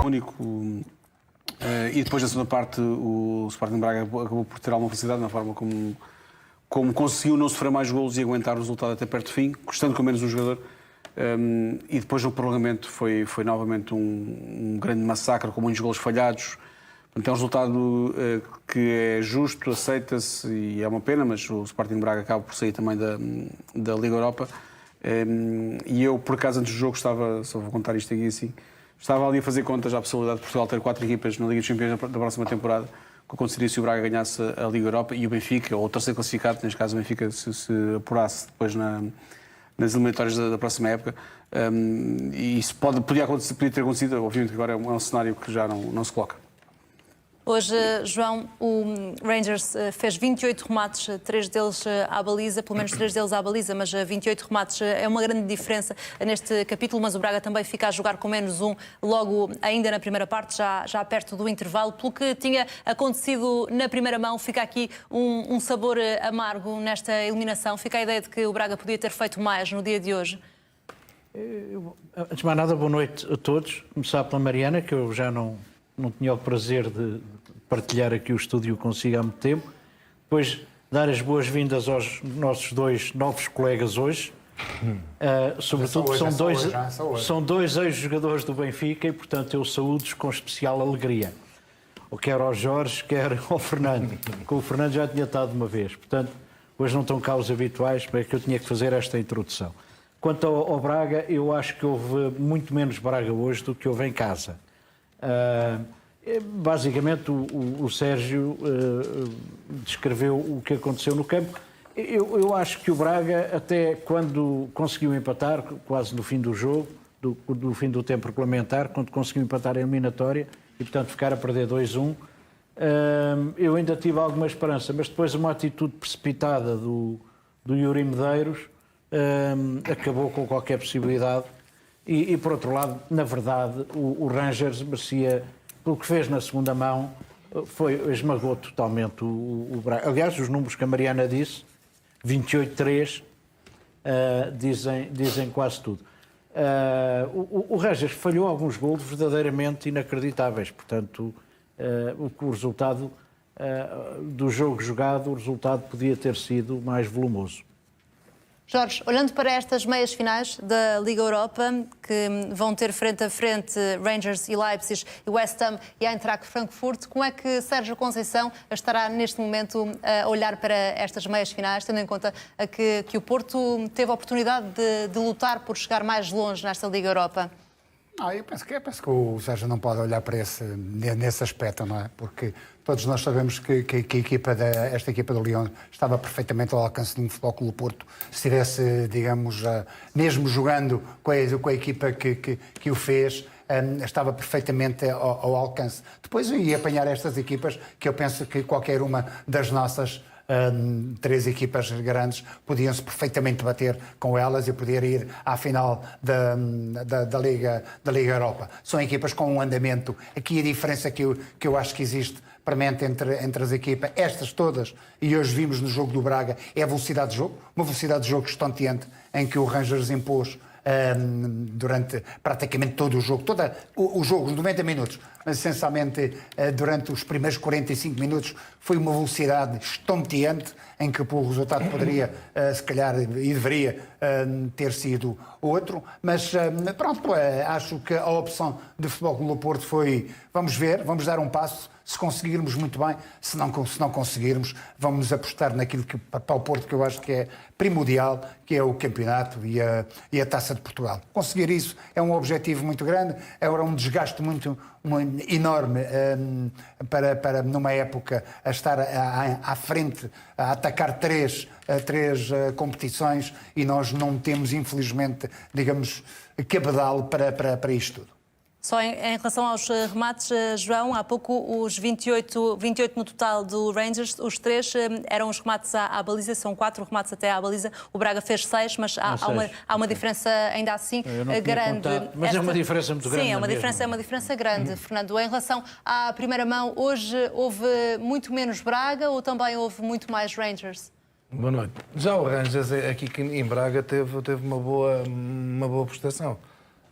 único. E depois, na segunda parte, o Sporting Braga acabou por ter alguma felicidade na forma como conseguiu não sofrer mais golos e aguentar o resultado até perto do fim, custando com menos um jogador. E depois no prolongamento foi novamente um grande massacre, com muitos golos falhados. Portanto, é um resultado que é justo, aceita-se e é uma pena, mas o Sporting Braga acaba por sair também da Liga Europa. E eu, por acaso, antes do jogo, só vou contar isto aqui assim, estava ali a fazer contas à possibilidade de Portugal ter 4 equipas na Liga dos Campeões da próxima temporada, o que aconteceria se o Braga ganhasse a Liga Europa e o Benfica, ou o terceiro classificado, neste caso o Benfica, se apurasse depois nas eliminatórias da próxima época. E isso podia ter acontecido, obviamente que agora é um cenário que já não se coloca. Hoje, João, o Rangers fez 28 remates, 3 deles à baliza, pelo menos 3 deles à baliza, mas 28 remates é uma grande diferença neste capítulo, mas o Braga também fica a jogar com menos um logo ainda na primeira parte, já perto do intervalo. Pelo que tinha acontecido na primeira mão, fica aqui um sabor amargo nesta eliminação. Fica a ideia de que o Braga podia ter feito mais no dia de hoje. Antes de mais nada, boa noite a todos. Começar pela Mariana, que eu já não tinha o prazer de partilhar aqui o estúdio consigo há muito tempo. Depois, dar as boas-vindas aos nossos 2 novos colegas hoje. Sobretudo, são dois ex-jogadores do Benfica e, portanto, eu saúdo-os com especial alegria. Ou quer ao Jorge, quer ao Fernando. Com o Fernando já tinha estado uma vez. Portanto, hoje não estão cá os habituais, para que eu tinha que fazer esta introdução. Quanto ao Braga, eu acho que houve muito menos Braga hoje do que houve em casa. Basicamente, o Sérgio descreveu o que aconteceu no campo. Eu acho que o Braga, até quando conseguiu empatar, quase no fim do jogo, do fim do tempo regulamentar, quando conseguiu empatar a eliminatória e, portanto, ficar a perder 2-1, eu ainda tive alguma esperança, mas depois uma atitude precipitada do Yuri Medeiros acabou com qualquer possibilidade. E, por outro lado, na verdade, o Rangers merecia, pelo que fez na segunda mão, esmagou totalmente o Braga. Aliás, os números que a Mariana disse, 28-3, dizem quase tudo. O Rangers falhou alguns golos verdadeiramente inacreditáveis. Portanto, o resultado do jogo jogado, o resultado podia ter sido mais volumoso. Jorge, olhando para estas meias finais da Liga Europa, que vão ter frente a frente Rangers e Leipzig e West Ham e Eintracht Frankfurt, como é que Sérgio Conceição estará neste momento a olhar para estas meias finais, tendo em conta que o Porto teve a oportunidade de lutar por chegar mais longe nesta Liga Europa? Eu penso que o Sérgio não pode olhar para nesse aspecto, não é? Porque todos nós sabemos que esta equipa do Lyon estava perfeitamente ao alcance de um Futebol Clube do Porto. Se estivesse, digamos, mesmo jogando com a equipa que o fez, estava perfeitamente ao alcance. Depois ia apanhar estas equipas, que eu penso que qualquer uma das nossas 3 equipas grandes podiam-se perfeitamente bater com elas e poder ir à final da Liga Europa. São equipas com um andamento. Aqui a diferença que eu acho que existe permanente entre as equipas, estas todas, e hoje vimos no jogo do Braga, é a velocidade de jogo, uma velocidade de jogo estonteante em que o Rangers impôs durante praticamente todo o jogo, os 90 minutos, mas essencialmente durante os primeiros 45 minutos foi uma velocidade estonteante em que o resultado poderia, se calhar, e deveria ter sido outro, mas pronto, acho que a opção do Futebol Clube do Porto foi, vamos ver, vamos dar um passo, se conseguirmos muito bem, se não conseguirmos, vamos apostar naquilo que para o Porto que eu acho que é primordial, que é o campeonato e a Taça de Portugal. Conseguir isso é um objetivo muito grande, é um desgaste muito enorme para numa época a estar à frente, a atacar três competições e nós não temos, infelizmente, digamos, cabedal para isto tudo. Só em relação aos remates, João, há pouco os 28 no total do Rangers, os 3 eram os remates à baliza, são 4 remates até à baliza, o Braga fez 6, mas há uma diferença ainda assim grande. Mas é uma diferença muito grande. Sim, é uma diferença grande, Fernando. Em relação à primeira mão, hoje houve muito menos Braga ou também houve muito mais Rangers? Boa noite. Já o Rangers aqui em Braga teve uma boa prestação.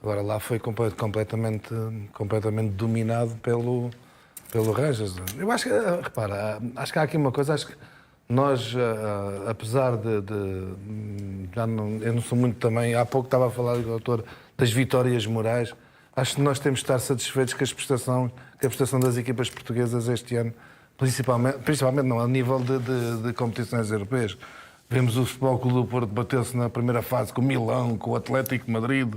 Agora lá foi completamente dominado pelo Rangers. Eu acho que, repara, acho que há aqui uma coisa, acho que nós, apesar eu não sou muito também, há pouco estava a falar o doutor das vitórias morais, acho que nós temos de estar satisfeitos com a prestação das equipas portuguesas este ano, principalmente não, a nível de competições europeias. Vemos o Futebol Clube do Porto bater-se na primeira fase com o Milão, com o Atlético de Madrid.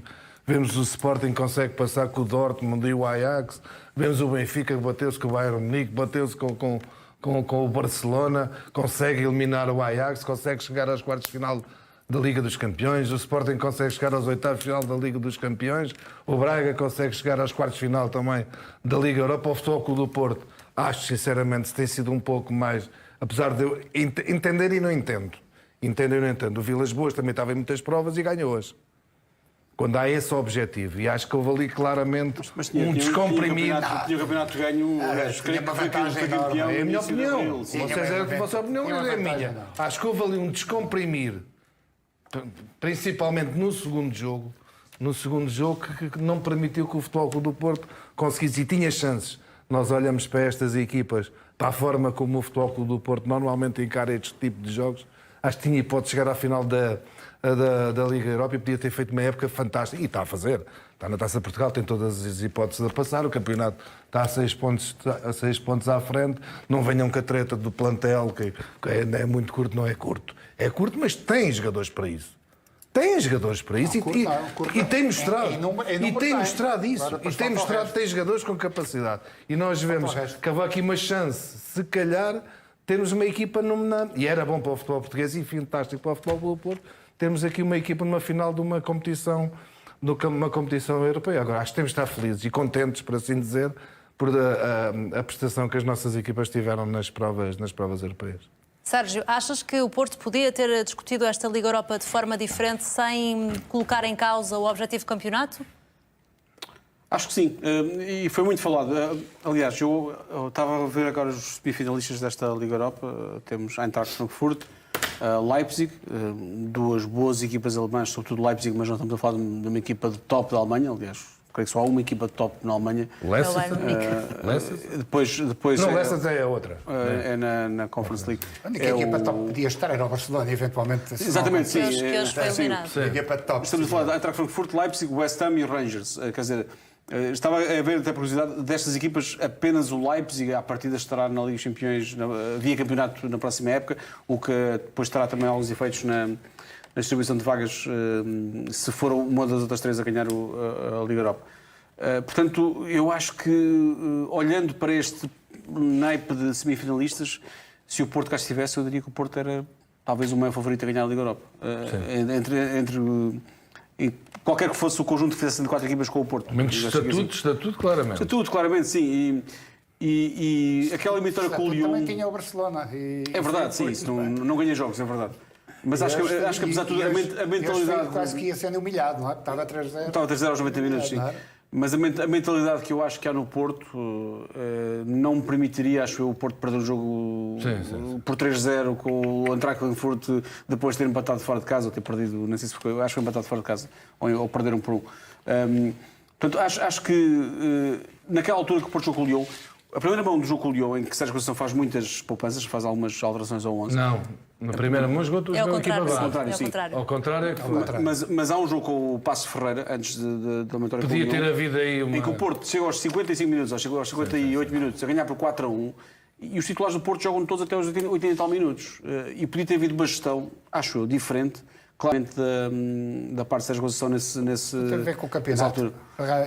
Vemos o Sporting que consegue passar com o Dortmund e o Ajax. Vemos o Benfica que bateu-se com o Bayern Munique, bateu-se com o Barcelona, consegue eliminar o Ajax, consegue chegar aos quartos de final da Liga dos Campeões. O Sporting consegue chegar aos oitavos de final da Liga dos Campeões. O Braga consegue chegar aos quartos de final também da Liga Europa. O Futebol Clube do Porto, acho sinceramente, se tem sido um pouco mais... Apesar de eu entender e não entendo. O Vilas Boas também estava em muitas provas e ganhou-as. Quando há esse objetivo. E acho que houve ali claramente um descomprimido. Tinha o campeonato ganho. Tinha uma vantagem enorme. É a minha opinião. A vossa opinião Tinha uma é a vantagem minha. enorme. Acho que houve ali um descomprimir, principalmente no segundo jogo, que não permitiu que o Futebol Clube do Porto conseguisse, e tinha chances. Nós olhamos para estas equipas, para a forma como o Futebol Clube do Porto normalmente encara este tipo de jogos, acho que tinha hipótese de chegar à final da Liga Europa e podia ter feito uma época fantástica. E está a fazer. Está na Taça de Portugal, tem todas as hipóteses de passar. O campeonato está a 6 pontos à frente. Não venham com a treta do plantel, que é muito curto, não é curto. É curto, mas tem jogadores para isso. Tem jogadores para isso e tem mostrado. E tem mostrado isso. E tem mostrado que tem jogadores com capacidade. E nós vemos que há aqui uma chance, se calhar, termos uma equipa nominada. E era bom para o futebol português e fantástico para o Futebol do Porto. Termos aqui uma equipa numa final de uma competição europeia. Agora, acho que temos de estar felizes e contentes, por assim dizer, por a prestação que as nossas equipas tiveram nas provas europeias. Sérgio, achas que o Porto podia ter discutido esta Liga Europa de forma diferente, sem colocar em causa o objetivo do campeonato? Acho que sim, e foi muito falado. Aliás, eu estava a ver agora os semifinalistas desta Liga Europa. Temos a Eintracht Frankfurt, Leipzig, duas boas equipas alemãs, sobretudo Leipzig, mas não estamos a falar de uma equipa de top da Alemanha. Aliás, creio que só há uma equipa de top na Alemanha. Leicester? Depois Não, Leicester é a outra. É na Conference League. A única equipa top que podia estar era o Barcelona, eventualmente. Exatamente, sim. Que hoje foi eliminado. A equipa top. Estamos a falar da Eintracht Frankfurt, Leipzig, West Ham e Rangers. Quer dizer, estava a ver, até por curiosidade, destas equipas, apenas o Leipzig, à partida, estará na Liga dos Campeões, via campeonato na próxima época, o que depois terá também alguns efeitos na distribuição de vagas, se for uma das outras três a ganhar a Liga Europa. Portanto, eu acho que, olhando para este naipe de semifinalistas, se o Porto cá estivesse, eu diria que o Porto era talvez o maior favorito a ganhar a Liga Europa. Entre qualquer que fosse o conjunto que fizesse de 4 equipas com o Porto. Menos estatuto, claramente. Estatuto, claramente, sim. E aquela eliminatória com o Lyon... Também tinha o Barcelona. É verdade, sim. Isso não ganha jogos, é verdade. Mas acho que apesar de tudo, a mentalidade... Quase que ia sendo humilhado, não é? Estava 3-0. Estava 3-0 aos 90 minutos, sim. Mas a mentalidade que eu acho que há no Porto não me permitiria, acho eu, o Porto perder o jogo por 3-0 com o Eintracht Frankfurt depois de ter empatado fora de casa ou ter perdido, não sei se foi, acho que foi empatado fora de casa ou perderam por 1. Portanto, acho que naquela altura que o Porto jogou com o Lyon, a primeira mão do jogo com o Lyon, em que Sérgio Conceição faz muitas poupanças, faz algumas alterações ao 11. Não, na primeira mão jogou a equipa base. Ao contrário é que foi. Mas há um jogo com o Passo Ferreira, antes da eliminatória com o Lyon. Podia ter havido aí uma... Em que o Porto chega aos 55 minutos, ou chegou aos 58 minutos, a ganhar por 4-1, e os titulares do Porto jogam todos até aos 80 e tal minutos. E podia ter havido uma gestão, acho eu, diferente, claramente da parte de Sérgio Conceição nesse Tem a ver com o campeonato.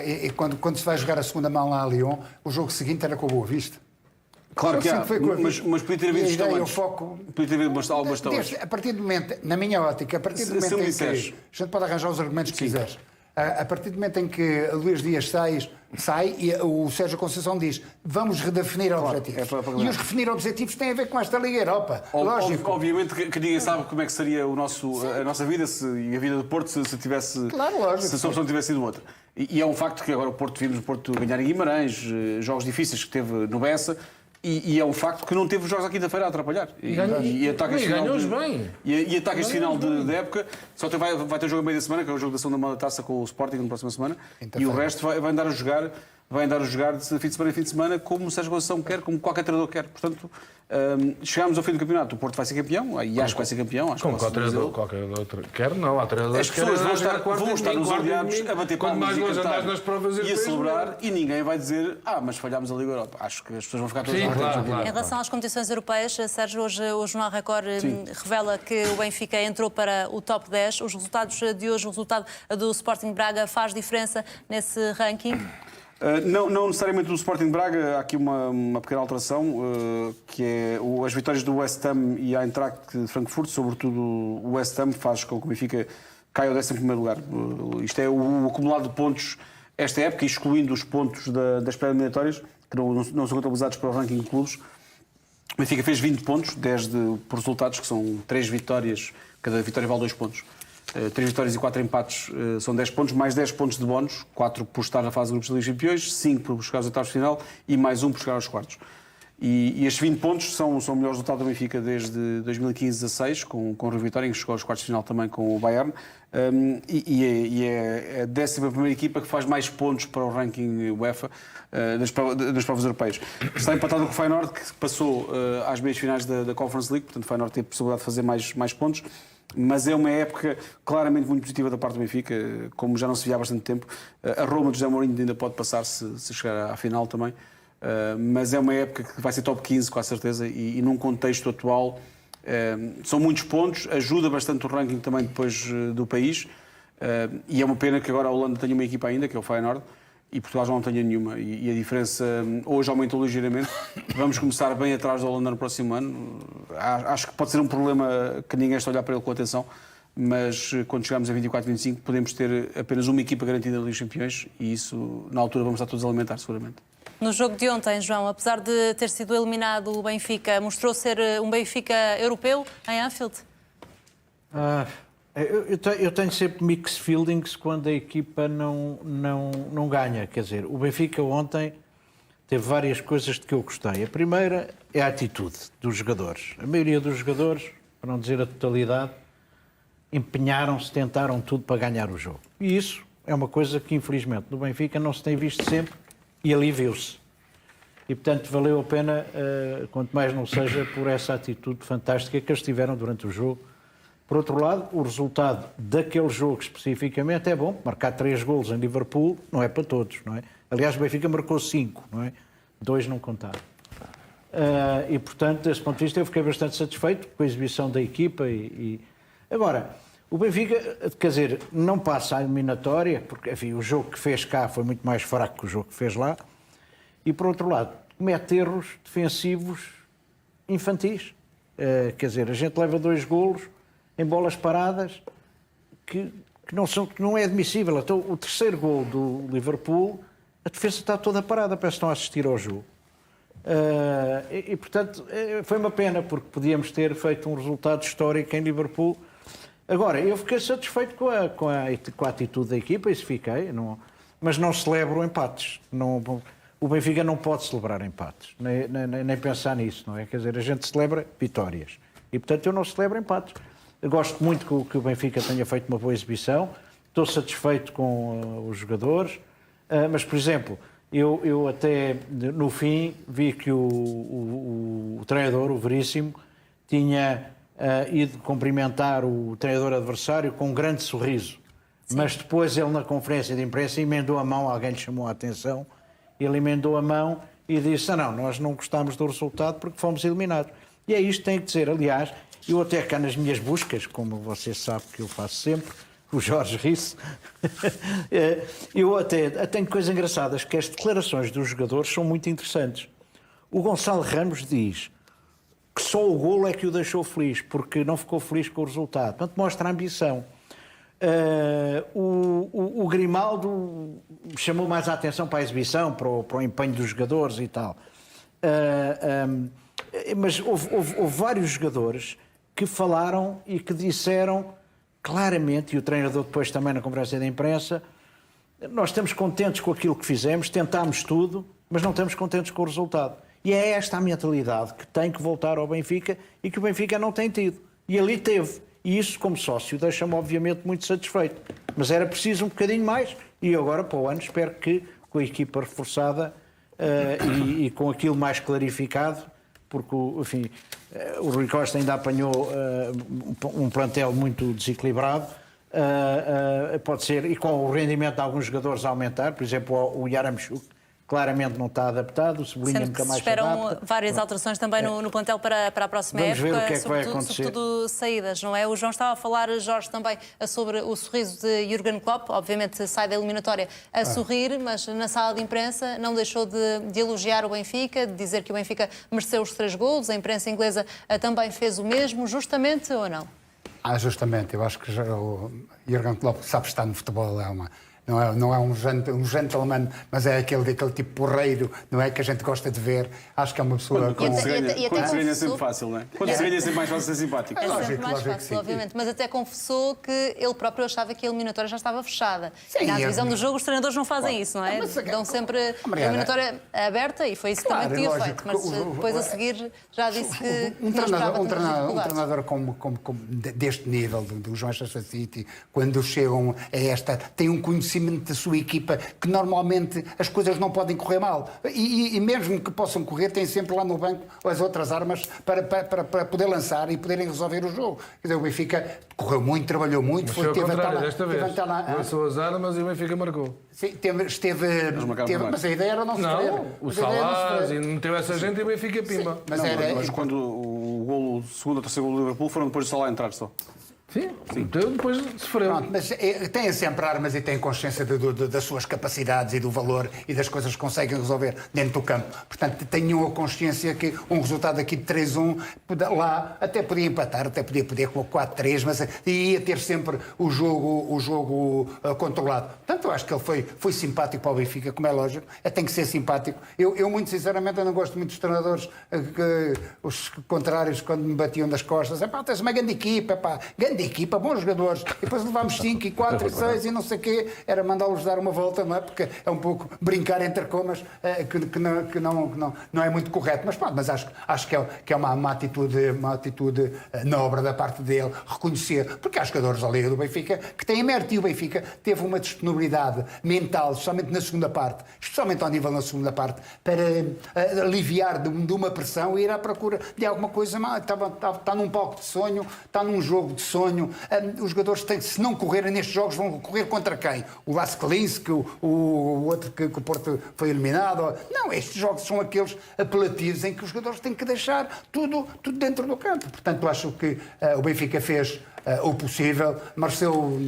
E quando se vai jogar a segunda mão lá a Lyon, o jogo seguinte era com o Boa Vista. Claro que há, mas podia ter havido gestão antes. Podia ter havido alguma gestão antes. A partir do momento, na minha ótica, a partir do momento em que a gente pode arranjar os argumentos que quiseres, a partir do momento em que Luís Dias sai e o Sérgio Conceição diz vamos redefinir objetivos. E os redefinir objetivos têm a ver com esta Liga Europa. Lógico. Obviamente que ninguém sabe como é que seria a nossa vida e a vida do Porto se a solução tivesse sido outra. E é um facto que agora vimos o Porto ganhar em Guimarães, jogos difíceis que teve no Bessa. E é um facto que não teve os jogos à quinta-feira a atrapalhar. E ataca este final ganhou-os de- bem. E ataca este final de época. Só vai ter jogo a meio da semana, que é o jogo da segunda mão da taça com o Sporting na próxima semana. E o resto vai andar a jogar. Vai andar a jogar de fim de semana em fim de semana como o Sérgio Conceição quer, como qualquer treinador quer. Portanto, chegámos ao fim do campeonato. O Porto vai ser campeão, e acho que vai ser campeão. Acho que Como posso dizer. qualquer outro. Quer não, há treinadores As pessoas vão que estar, vão estar nos olhados a bater Quanto palmas mais e longe cantar andares nas provas e a europeias, celebrar, e ninguém vai dizer mas falhámos a Liga Europa. Acho que as pessoas vão ficar todas Sim, contentes. claro. Em relação às competições europeias, Sérgio, hoje o Jornal Record revela que o Benfica entrou para o top 10. Os resultados de hoje, o resultado do Sporting Braga faz diferença nesse ranking? Não necessariamente do Sporting Braga, há aqui uma pequena alteração, que é as vitórias do West Ham e a Eintracht de Frankfurt, sobretudo o West Ham, faz com que o Benfica caia ao 11º lugar. Isto é o acumulado de pontos esta época, excluindo os pontos das pré-eliminatórias, que não são contabilizados para o ranking de clubes. O Benfica fez 20 pontos, 10 por resultados, que são 3 vitórias, cada vitória vale 2 pontos. 3 vitórias e 4 empates são 10 pontos, mais 10 pontos de bónus, 4 por estar na fase de grupos da Liga dos Campeões, 5 por chegar aos oitavos de final e mais 1 por chegar aos quartos. E estes 20 pontos são o melhor resultado do Benfica desde 2015-16, com o Rio Vitória, em que chegou aos quartos de final também com o Bayern. E é a 11ª equipa que faz mais pontos para o ranking UEFA das provas europeias. Está empatado com o Feyenoord, que passou às meias finais da Conference League, portanto o Feyenoord tem a possibilidade de fazer mais pontos. Mas é uma época claramente muito positiva da parte do Benfica, como já não se via há bastante tempo. A Roma de José Mourinho ainda pode passar se chegar à final também. Mas é uma época que vai ser top 15, com a certeza, e num contexto atual são muitos pontos, ajuda bastante o ranking também depois do país. E é uma pena que agora a Holanda tenha uma equipa ainda, que é o Feyenoord, e Portugal já não tenha nenhuma. E a diferença hoje aumentou ligeiramente. Vamos começar bem atrás da Holanda no próximo ano. Acho que pode ser um problema que ninguém está a olhar para ele com atenção, mas quando chegarmos a 24, 25 podemos ter apenas uma equipa garantida na Liga dos Campeões, e isso na altura vamos estar todos a alimentar seguramente. No jogo de ontem, João, apesar de ter sido eliminado o Benfica, mostrou ser um Benfica europeu em Anfield? Eu tenho sempre mixed feelings quando a equipa não ganha. Quer dizer, o Benfica ontem teve várias coisas de que eu gostei. A primeira é a atitude dos jogadores. A maioria dos jogadores, para não dizer a totalidade, empenharam-se, tentaram tudo para ganhar o jogo. E isso é uma coisa que, infelizmente, no Benfica não se tem visto sempre, e ali viu-se. E, portanto, valeu a pena, quanto mais não seja, por essa atitude fantástica que eles tiveram durante o jogo. Por outro lado, o resultado daquele jogo especificamente é bom. Marcar 3 golos em Liverpool não é para todos, não é? Aliás, o Benfica marcou 5, não é? 2 não contaram. E, portanto, desse ponto de vista, eu fiquei bastante satisfeito com a exibição da equipa. Agora, o Benfica, quer dizer, não passa a eliminatória, porque, enfim, o jogo que fez cá foi muito mais fraco que o jogo que fez lá. E, por outro lado, comete erros defensivos infantis. Quer dizer, a gente leva 2 golos em bolas paradas que não é admissível. Então, o terceiro gol do Liverpool, a defesa está toda parada, parece que estão a assistir ao jogo. Portanto, foi uma pena, porque podíamos ter feito um resultado histórico em Liverpool. Agora, eu fiquei satisfeito com a atitude da equipa, isso fiquei, mas não celebro empates. O Benfica não pode celebrar empates, nem pensar nisso, não é? Quer dizer, a gente celebra vitórias. E, portanto, eu não celebro empates. Eu gosto muito que o Benfica tenha feito uma boa exibição, estou satisfeito com os jogadores, mas, por exemplo, eu até no fim vi que o treinador, o Veríssimo, tinha ido cumprimentar o treinador adversário com um grande sorriso. Sim. Mas depois ele, na conferência de imprensa, emendou a mão, alguém lhe chamou a atenção, ele emendou a mão e disse: não, nós não gostámos do resultado porque fomos eliminados. E é isto que tem que dizer. Aliás, eu até cá nas minhas buscas, como você sabe que eu faço sempre, o Jorge ri-se, eu até tenho coisas engraçadas, que as declarações dos jogadores são muito interessantes. O Gonçalo Ramos diz que só o golo é que o deixou feliz, porque não ficou feliz com o resultado. Portanto, mostra a ambição. O Grimaldo chamou mais a atenção para a exibição, para o empenho dos jogadores e tal. Mas houve vários jogadores que falaram e que disseram claramente, e o treinador depois também na conferência de imprensa: nós estamos contentes com aquilo que fizemos, tentámos tudo, mas não estamos contentes com o resultado. E é esta a mentalidade que tem que voltar ao Benfica e que o Benfica não tem tido. E ali teve. E isso, como sócio, deixa-me obviamente muito satisfeito. Mas era preciso um bocadinho mais e agora, para o ano, espero que com a equipa reforçada e com aquilo mais clarificado, porque, enfim, o Rui Costa ainda apanhou um plantel muito desequilibrado, pode ser, e com o rendimento de alguns jogadores a aumentar, por exemplo, o Yaramchuk claramente não está adaptado, o Cebolinha Sendo que nunca se mais se esperam adapta. várias alterações também no plantel para a próxima Vamos época, ver o que é que vai acontecer. sobretudo saídas, não é? O João estava a falar, Jorge, também sobre o sorriso de Jürgen Klopp, obviamente sai da eliminatória a sorrir, mas na sala de imprensa não deixou de elogiar o Benfica, de dizer que o Benfica mereceu os 3 golos, a imprensa inglesa também fez o mesmo, justamente ou não? Justamente, eu acho que o Jürgen Klopp sabe estar no futebol, não é um gentleman, mas é aquele tipo porreiro, não é, que a gente gosta de ver. Acho que é uma pessoa... Quando se E ganha, até quando se ganha é confessou- sempre fácil, não é? Quando se ganha é sempre mais fácil ser simpático. É lógico, sempre mais lógico que fácil, sim. obviamente, mas até confessou que ele próprio achava que a eliminatória já estava fechada. Sim, E na é- divisão do jogo os treinadores não fazem isso, não é? Mas, Dão sempre a Mariana, eliminatória aberta e foi isso claro, também que tinha lógico, feito, mas depois a seguir já disse que não esperava tantas dificuldades. treinador deste nível, do Manchester City, quando chegam a esta, tem um conhecimento da sua equipa que normalmente as coisas não podem correr mal. E mesmo que possam correr, têm sempre lá no banco as outras armas para poder lançar e poderem resolver o jogo. Quer dizer, o Benfica correu muito, trabalhou muito, Mas foi ao teve contrário até desta vez. Lançou as armas e o Benfica marcou. Sim, marcaram também. mas a ideia era não sofrer. Não, o Mas a ideia era não Salaz sofrer. e não teve essa gente e o Benfica pimba. Mas Mas quando o segundo ou terceiro gol do Liverpool foram depois de Salah entrar só. Sim, então depois sofreu. Pronto, mas têm sempre armas e têm consciência das suas capacidades e do valor e das coisas que conseguem resolver dentro do campo. Portanto, tenham a consciência que um resultado aqui de 3-1, lá até podia empatar, até podia perder com 4-3, mas ia ter sempre o jogo controlado. Portanto, eu acho que ele foi simpático para o Benfica, como é lógico, tem que ser simpático. Eu muito sinceramente, eu não gosto muito dos treinadores, os contrários, quando me batiam das costas. Tens uma grande equipa, bons jogadores, e depois levámos 5 e 4 e 6 e não sei o quê, era mandá-los dar uma volta, não é? Porque é um pouco brincar entre comas, que não é muito correto, mas pronto, mas acho que é uma atitude nobre da parte dele, reconhecer, porque há jogadores da Liga do Benfica que têm mérito, e o Benfica teve uma disponibilidade mental, especialmente na segunda parte, especialmente ao nível na segunda parte, para aliviar de uma pressão e ir à procura de alguma coisa mais. Está num palco de sonho, está num jogo de sonho. Os jogadores se não correrem nestes jogos, vão correr contra quem? O Lascalins, o outro que o Porto foi eliminado? Não, estes jogos são aqueles apelativos em que os jogadores têm que deixar tudo dentro do campo. Portanto, acho que o Benfica fez o possível, mereceu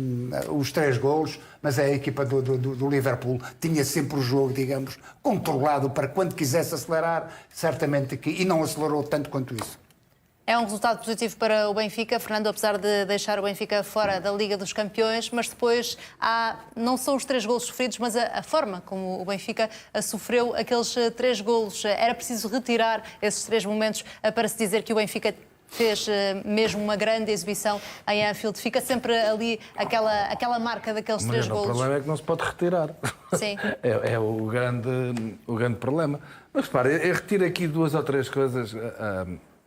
os 3 golos, mas a equipa do Liverpool tinha sempre o jogo, digamos, controlado para quando quisesse acelerar, certamente que, e não acelerou tanto quanto isso. É um resultado positivo para o Benfica, Fernando, apesar de deixar o Benfica fora da Liga dos Campeões, mas depois não são os 3 golos sofridos, mas a forma como o Benfica sofreu aqueles 3 golos. Era preciso retirar esses 3 momentos para se dizer que o Benfica fez mesmo uma grande exibição em Anfield. Fica sempre ali aquela marca daqueles 3 O golos. problema é que não se pode retirar. Sim. É o grande problema. Mas repara, eu retiro aqui 2 ou 3 coisas.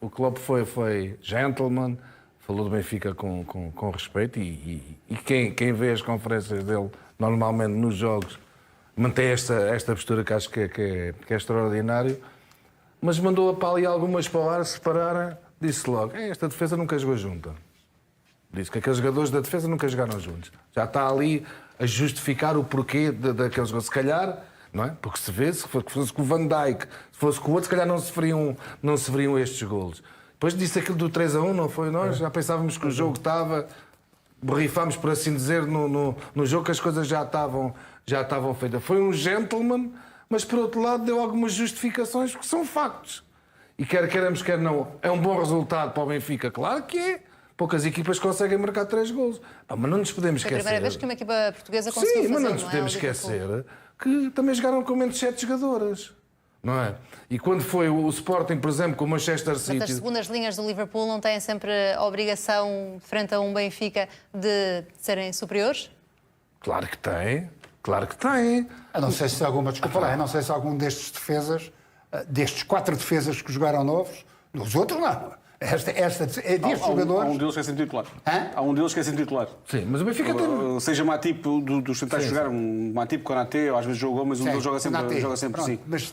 O Klopp foi gentleman, falou do Benfica com respeito e quem vê as conferências dele normalmente nos jogos mantém esta postura que acho que é extraordinário, mas mandou para ali algumas palavras se pararem, disse logo, esta defesa nunca jogou junta. Disse que aqueles jogadores da defesa nunca jogaram juntos. Já está ali a justificar o porquê daqueles jogadores. Se calhar, não é? Porque se vê, se fosse com o Van Dijk, se fosse com o outro, se calhar não se veriam estes golos. Depois disse aquilo do 3-1, não foi nós? Já pensávamos que o jogo estava... Borrifámos, por assim dizer, no jogo que as coisas já estavam feitas. Foi um gentleman, mas por outro lado deu algumas justificações, porque são factos. E quer queiramos, quer não, é um bom resultado para o Benfica. Claro que é. Poucas equipas conseguem marcar 3 golos. Mas não nos podemos esquecer... Foi a primeira vez que uma equipa portuguesa conseguiu fazer, mas não nos podemos esquecer que também jogaram com menos 7 jogadoras. Não é? E quando foi o Sporting, por exemplo, com o Manchester City... Mas as segundas linhas do Liverpool não têm sempre a obrigação, frente a um Benfica, de serem superiores? Claro que tem. Claro que tem. Eu não sei se alguma, desculpa lá, eu não sei se algum destes defesas destes 4 defesas que jogaram novos, dos outros não. Esta é destes jogadores. Há um deles que é sem titular. Hã? Há um deles que é sem titular. Sim, mas o Benfica tem... Seja Matip dos centrais jogar, um Matip, Konaté, às vezes jogou, mas um deles joga sempre sim. Mas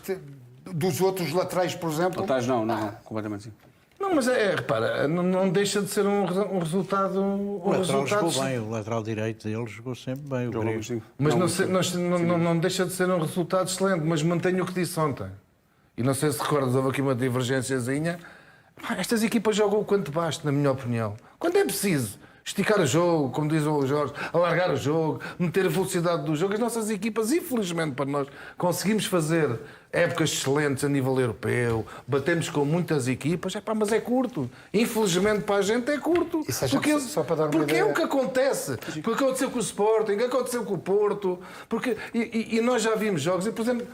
dos outros laterais, por exemplo... Laterais não, completamente sim. Não, mas repara, não deixa de ser um resultado... O lateral jogou bem, o lateral direito dele jogou sempre bem. O Grego. Mas não deixa de ser um resultado excelente, mas mantenho o que disse ontem. E não sei se recordas, houve aqui uma divergênciazinha. Estas equipas jogam o quanto basta, na minha opinião. Quando é preciso esticar o jogo, como diz o Jorge, alargar o jogo, meter a velocidade do jogo, as nossas equipas, infelizmente para nós, conseguimos fazer épocas excelentes a nível europeu, batemos com muitas equipas, mas é curto. Infelizmente para a gente é curto. Porque é o que acontece. Porque aconteceu com o Sporting, aconteceu com o Porto, e nós já vimos jogos, e, por exemplo,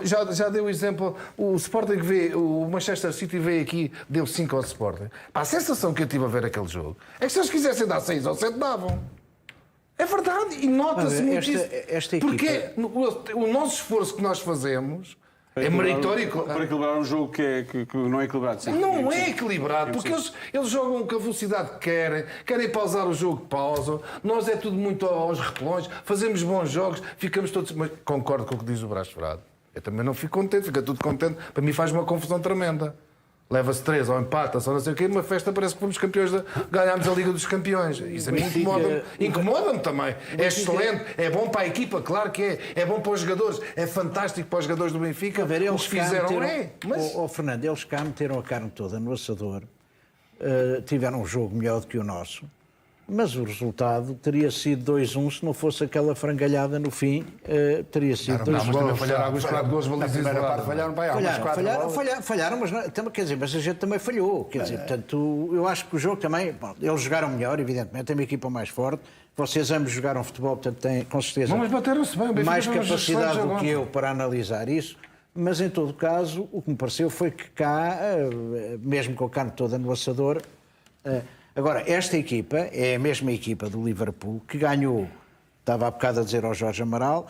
já dei o exemplo, o Sporting o Manchester City veio aqui, deu 5 ao Sporting. A sensação que eu tive a ver aquele jogo é que se eles quisessem dar 6 ou 7 davam. É verdade, e nota-se muito isso. Porque o nosso esforço que nós fazemos é meritório. Para equilibrar um jogo que não é equilibrado. Sim. Não é equilibrado, porque eles jogam com a velocidade que querem pausar o jogo, pausam. Nós é tudo muito aos repelões, fazemos bons jogos, ficamos todos... Mas concordo com o que diz o Brás Ferrado. Eu também não fico contente, fica tudo contente. Para mim faz uma confusão tremenda. Leva-se 3 ou empata, só não sei o quê, uma festa parece que fomos campeões, ganhámos a Liga dos Campeões. Isso a mim incomoda-me também. É excelente, é bom para a equipa, claro que é. É bom para os jogadores, é fantástico para os jogadores do Benfica. Eles fizeram, mas... Fernando, eles cá meteram a carne toda no assador, tiveram um jogo melhor do que o nosso. Mas o resultado teria sido 2-1 se não fosse aquela frangalhada no fim. Teria sido 2-1. Falharam alguns 4 gols balizes. Falharam, mas, quer dizer, mas a gente também falhou. Quer dizer, portanto, eu acho que o jogo também... Bom, eles jogaram melhor, evidentemente, tem uma equipa mais forte. Vocês ambos jogaram futebol, portanto, têm, com certeza, mas bateram-se bem, mais capacidade do que eu para analisar isso. Mas, em todo caso, o que me pareceu foi que cá, mesmo com a carne toda no assador... Agora, esta equipa é a mesma equipa do Liverpool que ganhou, estava há bocado a dizer ao Jorge Amaral,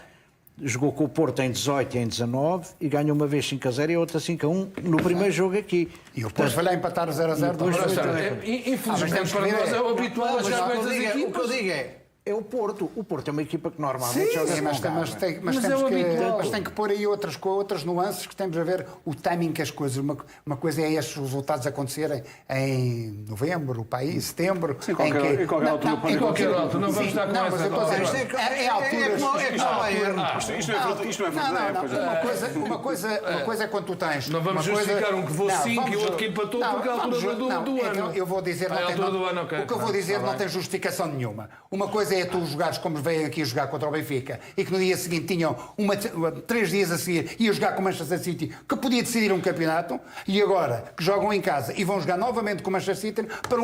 jogou com o Porto em 18 e em 19 e ganhou uma vez 5-0 e a outra 5-1 no primeiro jogo aqui. E o Porto vai lá empatar 0-0. Infelizmente para nós é o habitual a jogar com estas equipas. O que eu digo é o Porto. O Porto é uma equipa que normalmente joga mas tem que pôr aí outras nuances que temos a ver o timing que as coisas. Uma coisa é estes resultados acontecerem em novembro, em setembro. Sim, em qualquer altura. Em qualquer altura. Não vamos estar com essa. É alturas. Isto não é verdade. Uma coisa é quando tu tens. Não vamos justificar um que vou 5 e o outro que empatou porque é a altura do ano. Eu vou dizer, o que eu vou dizer não tem justificação nenhuma. Uma coisa é tu jogares como veio aqui jogar contra o Benfica e que no dia seguinte tinham 3 dias a seguir ia jogar com o Manchester City que podia decidir um campeonato e agora que jogam em casa e vão jogar novamente com o Manchester City para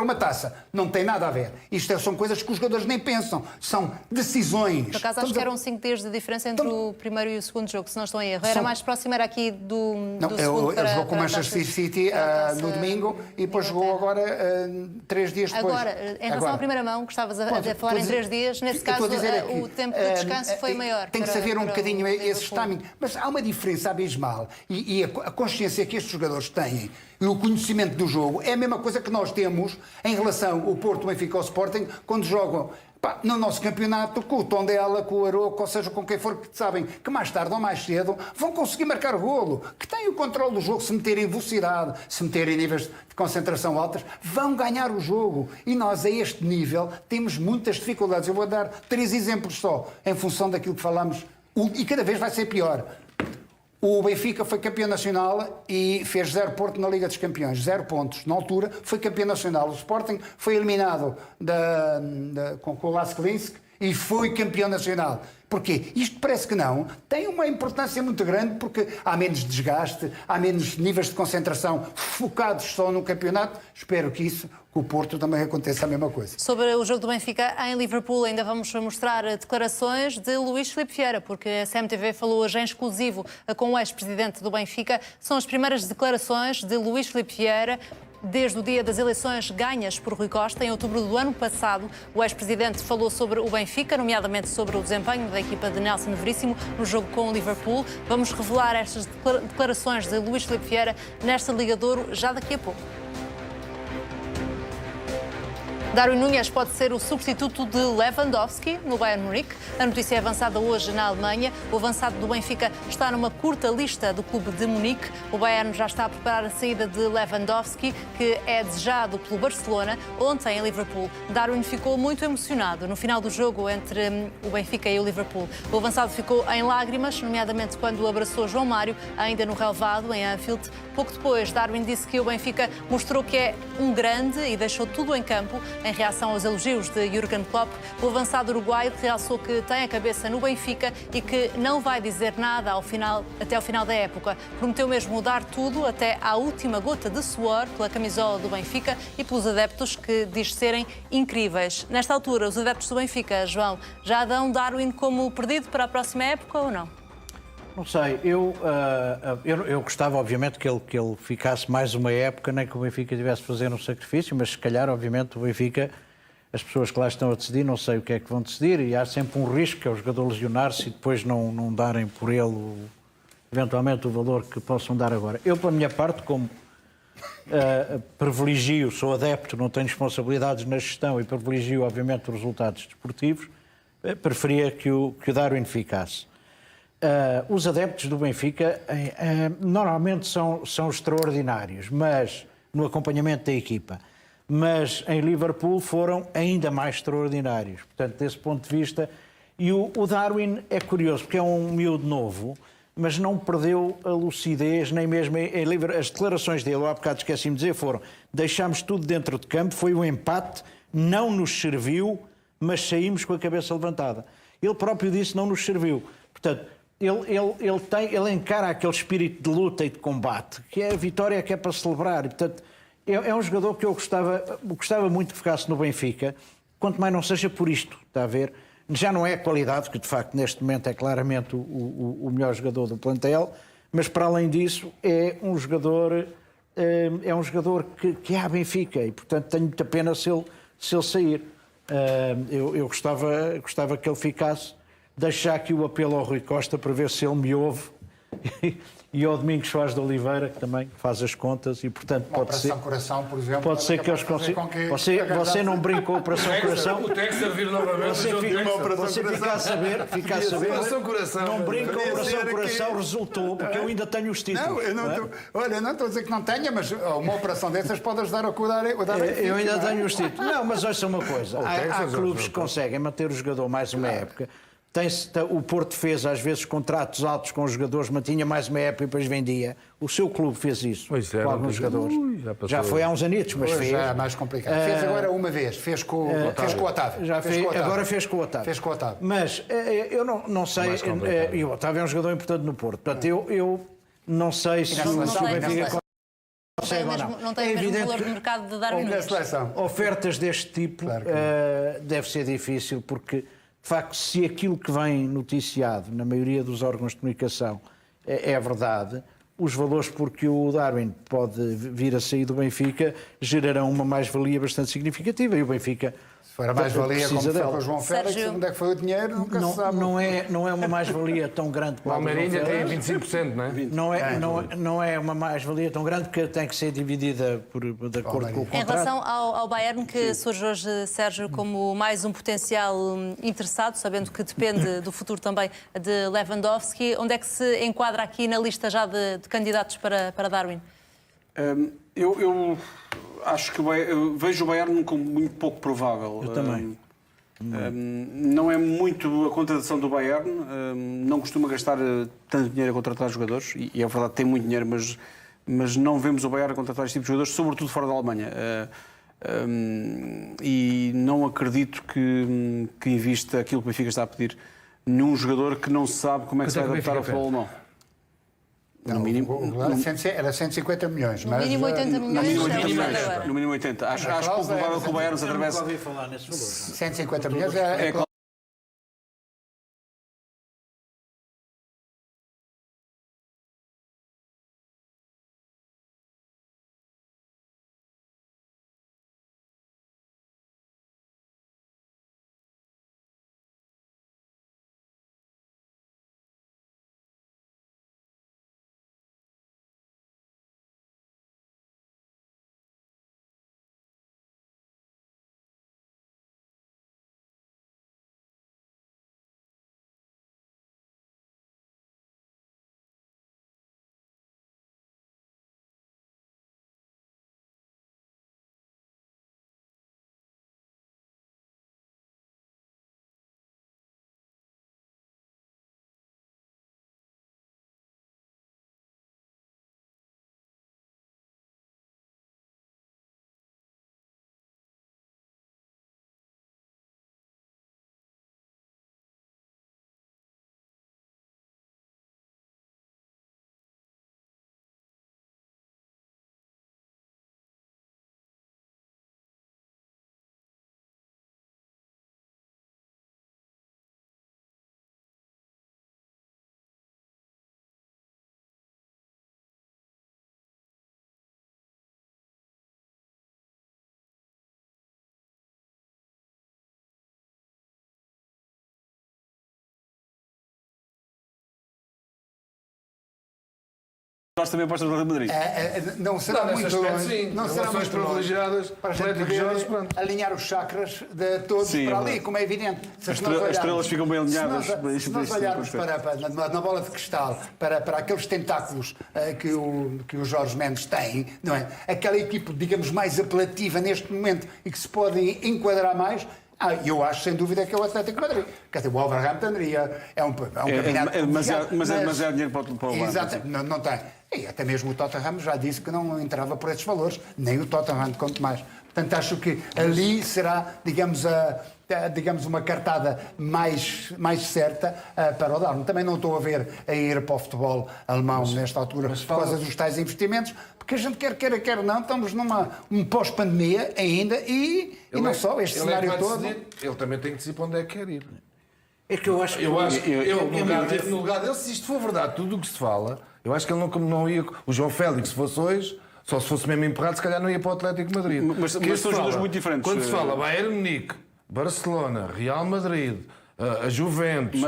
uma taça. Não tem nada a ver. Isto são coisas que os jogadores nem pensam. São decisões. Por acaso acho que eram 5 dias de diferença entre o primeiro e o segundo jogo, se não estou em erro. Era mais próximo, era aqui do segundo. Ele jogou com o Manchester City no domingo e depois jogou agora 3 dias depois. Agora, em relação à primeira mão, que estavas a falar em 3 dias, nesse caso o tempo de descanso foi maior. Tem que saber um bocadinho esse timing. Mas há uma diferença abismal e a consciência que estes jogadores têm e o conhecimento do jogo é a mesma coisa que nós temos em relação ao Porto, Benfica ou Sporting quando jogam no nosso campeonato, com o Tondela, com o Aroca, ou seja, com quem for, que sabem que mais tarde ou mais cedo vão conseguir marcar o golo, que têm o controle do jogo, se meterem velocidade, se meterem níveis de concentração altas, vão ganhar o jogo. E nós, a este nível, temos muitas dificuldades. Eu vou dar 3 exemplos só, em função daquilo que falamos, e cada vez vai ser pior. O Benfica foi campeão nacional e fez 0 Porto na Liga dos Campeões, 0 pontos. Na altura foi campeão nacional. O Sporting foi eliminado com o Lask Linsk e foi campeão nacional. Porquê? Isto parece que não. Tem uma importância muito grande porque há menos desgaste, há menos níveis de concentração focados só no campeonato. Espero que isso, com o Porto, também aconteça a mesma coisa. Sobre o jogo do Benfica em Liverpool, ainda vamos mostrar declarações de Luís Filipe Vieira, porque a CMTV falou hoje em exclusivo com o ex-presidente do Benfica. São as primeiras declarações de Luís Filipe Vieira desde o dia das eleições ganhas por Rui Costa. Em outubro do ano passado, o ex-presidente falou sobre o Benfica, nomeadamente sobre o desempenho da equipa de Nelson Veríssimo no jogo com o Liverpool. Vamos revelar estas declarações de Luís Filipe Vieira nesta Liga de Ouro já daqui a pouco. Darwin Núñez pode ser o substituto de Lewandowski no Bayern Munique. A notícia é avançada hoje na Alemanha. O avançado do Benfica está numa curta lista do clube de Munique. O Bayern já está a preparar a saída de Lewandowski, que é desejado pelo Barcelona. Ontem, em Liverpool, Darwin ficou muito emocionado no final do jogo entre o Benfica e o Liverpool. O avançado ficou em lágrimas, nomeadamente quando abraçou João Mário, ainda no relvado, em Anfield. Pouco depois, Darwin disse que o Benfica mostrou que é um grande e deixou tudo em campo. Em reação aos elogios de Jürgen Klopp, o avançado uruguaio realçou que tem a cabeça no Benfica e que não vai dizer nada até ao final da época. Prometeu mesmo dar tudo até à última gota de suor pela camisola do Benfica e pelos adeptos, que diz serem incríveis. Nesta altura, os adeptos do Benfica, João, já dão Darwin como perdido para a próxima época ou não? Não sei, eu gostava, obviamente, que ele ficasse mais uma época, nem que o Benfica tivesse de fazer um sacrifício, mas se calhar, obviamente, o Benfica, as pessoas que lá estão a decidir, não sei o que é que vão decidir, e há sempre um risco, que é o jogador lesionar-se e depois não darem por ele, eventualmente, o valor que possam dar agora. Eu, pela minha parte, como privilegio, sou adepto, não tenho responsabilidades na gestão e privilegio, obviamente, os resultados desportivos, preferia que o Darwin ficasse. Os adeptos do Benfica normalmente são extraordinários, mas no acompanhamento da equipa. Mas em Liverpool foram ainda mais extraordinários. Portanto, desse ponto de vista... E o Darwin é curioso, porque é um miúdo novo, mas não perdeu a lucidez, nem mesmo as declarações dele, há bocado esqueci-me de dizer, foram: deixámos tudo dentro de campo, foi um empate, não nos serviu, mas saímos com a cabeça levantada. Ele próprio disse: não nos serviu. Portanto, ele encara aquele espírito de luta e de combate, que é a vitória que é para celebrar. E, portanto, é um jogador que eu gostava muito que ficasse no Benfica, quanto mais não seja por isto, está a ver? Já não é a qualidade, que de facto neste momento é claramente o melhor jogador do plantel, mas para além disso é um jogador que é a Benfica e, portanto, tenho muita pena se ele sair. Eu gostava que ele ficasse. Deixar aqui o apelo ao Rui Costa para ver se ele me ouve e ao Domingos Soares de Oliveira, que também faz as contas e, portanto, pode ser... Coração, por exemplo, pode ser que eles consigam... Você não brinca com a Operação Coração? O Texas a vir novamente. Você fica a saber... Operação Coração. Não brinca com a Operação Coração, resultou, porque eu ainda tenho os títulos. Não, eu não estou a dizer que não tenha, mas uma operação dessas pode ajudar a cuidar. Eu ainda tenho os títulos. Não, mas ouça uma coisa. Há clubes que conseguem manter o jogador mais uma época. O Porto fez, às vezes, contratos altos com os jogadores, mantinha mais uma época e depois vendia. O seu clube fez isso com alguns jogadores. Já foi há uns anitos, mas fez. Já é mais complicado. Fez agora uma vez, fez com o Otávio. Agora fez com o Otávio. Fez com o Otávio. Mas eu não sei, e o Otávio é um jogador importante no Porto. Portanto, eu não sei se o Benfica consegue ou não. Não tem o mesmo valor de mercado de Darwin Núñez. Ofertas deste tipo deve ser difícil, porque... De facto, se aquilo que vem noticiado na maioria dos órgãos de comunicação é verdade, os valores porque o Darwin pode vir a sair do Benfica gerarão uma mais-valia bastante significativa e o Benfica... Se for a mais-valia, como foi dela. com o João Félix, onde é que foi o dinheiro, nunca se sabe. Não é uma mais-valia tão grande para o Almeirinha tem 25%, não é? Não é uma mais-valia tão grande, porque tem que ser dividida de acordo com o contrato. Em relação ao Bayern, que surge hoje, Sérgio, como mais um potencial interessado, sabendo que depende do futuro também de Lewandowski, onde é que se enquadra aqui na lista já de candidatos para Darwin? Eu acho que vejo o Bayern como muito pouco provável. Eu também. Não é muito a contratação do Bayern, não costuma gastar tanto dinheiro a contratar jogadores, e é verdade, tem muito dinheiro, mas não vemos o Bayern a contratar este tipo de jogadores, sobretudo fora da Alemanha. E não acredito que invista aquilo que o Benfica está a pedir num jogador que não sabe como é que se vai adaptar ao futebol alemão. No mínimo, era 150 milhões. No mínimo 80 milhões. No mínimo 80. Acho pouco provável que o Bayern se atravesse. 150 milhões é Nós também apostas no Real Madrid. Não será Nesse muito aspecto, longe. sim. Não será Relações muito longe privilegiadas, para a gente Atlético poder Jorge, pronto. alinhar os chakras de todos Sim, para é ali, verdade. como é evidente. Se As nós olharmos- estrelas ficam bem alinhadas. Se nós olharmos na bola de cristal para aqueles tentáculos que o Jorge Mendes tem, não é? Aquela equipe, digamos, mais apelativa neste momento e que se pode enquadrar mais. Eu acho, sem dúvida, que é o Atlético de Madrid. Quer dizer, o Wolverhampton é um campeonato demasiado complicado, dinheiro para o Wolverhampton. Exato, não tem. E até mesmo o Tottenham já disse que não entrava por esses valores, nem o Tottenham, quanto mais. Portanto, acho que ali será, digamos, uma cartada mais certa para o Darwin. Também não estou a ver a ir para o futebol alemão nesta altura por causa dos tais investimentos, porque a gente quer não, estamos num pós-pandemia ainda e não só, este cenário todo. Ele também tem que decidir para onde é que quer ir. É que eu acho que... No lugar dele, se isto for verdade, tudo o que se fala, eu acho que ele não ia... O João Félix, se fosse hoje, só se fosse mesmo empurrado, se calhar não ia para o Atlético de Madrid. Mas são jogadores muito diferentes. Quando se fala Bayern Munique, Barcelona, Real Madrid, a Juventus,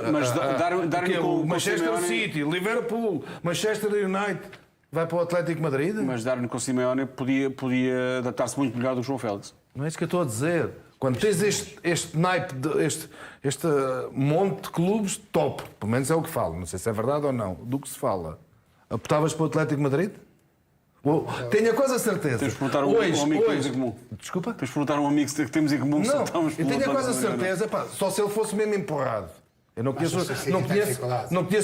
o Manchester City, Liverpool, Manchester United, vai para o Atlético de Madrid? Mas Darwin com Simeone podia adaptar-se muito melhor do que João Félix. Não é isso que eu estou a dizer. Quando tens este naipe, este monte de clubes top, pelo menos é o que falo, não sei se é verdade ou não, do que se fala, apontavas para o Atlético de Madrid? Tenho quase a certeza. Temos de perguntar a um amigo que temos em comum. Desculpa? Temos de perguntar a um amigo que temos em comum. Não, eu tenho quase a certeza, pá, só se ele fosse mesmo empurrado. Eu não conheço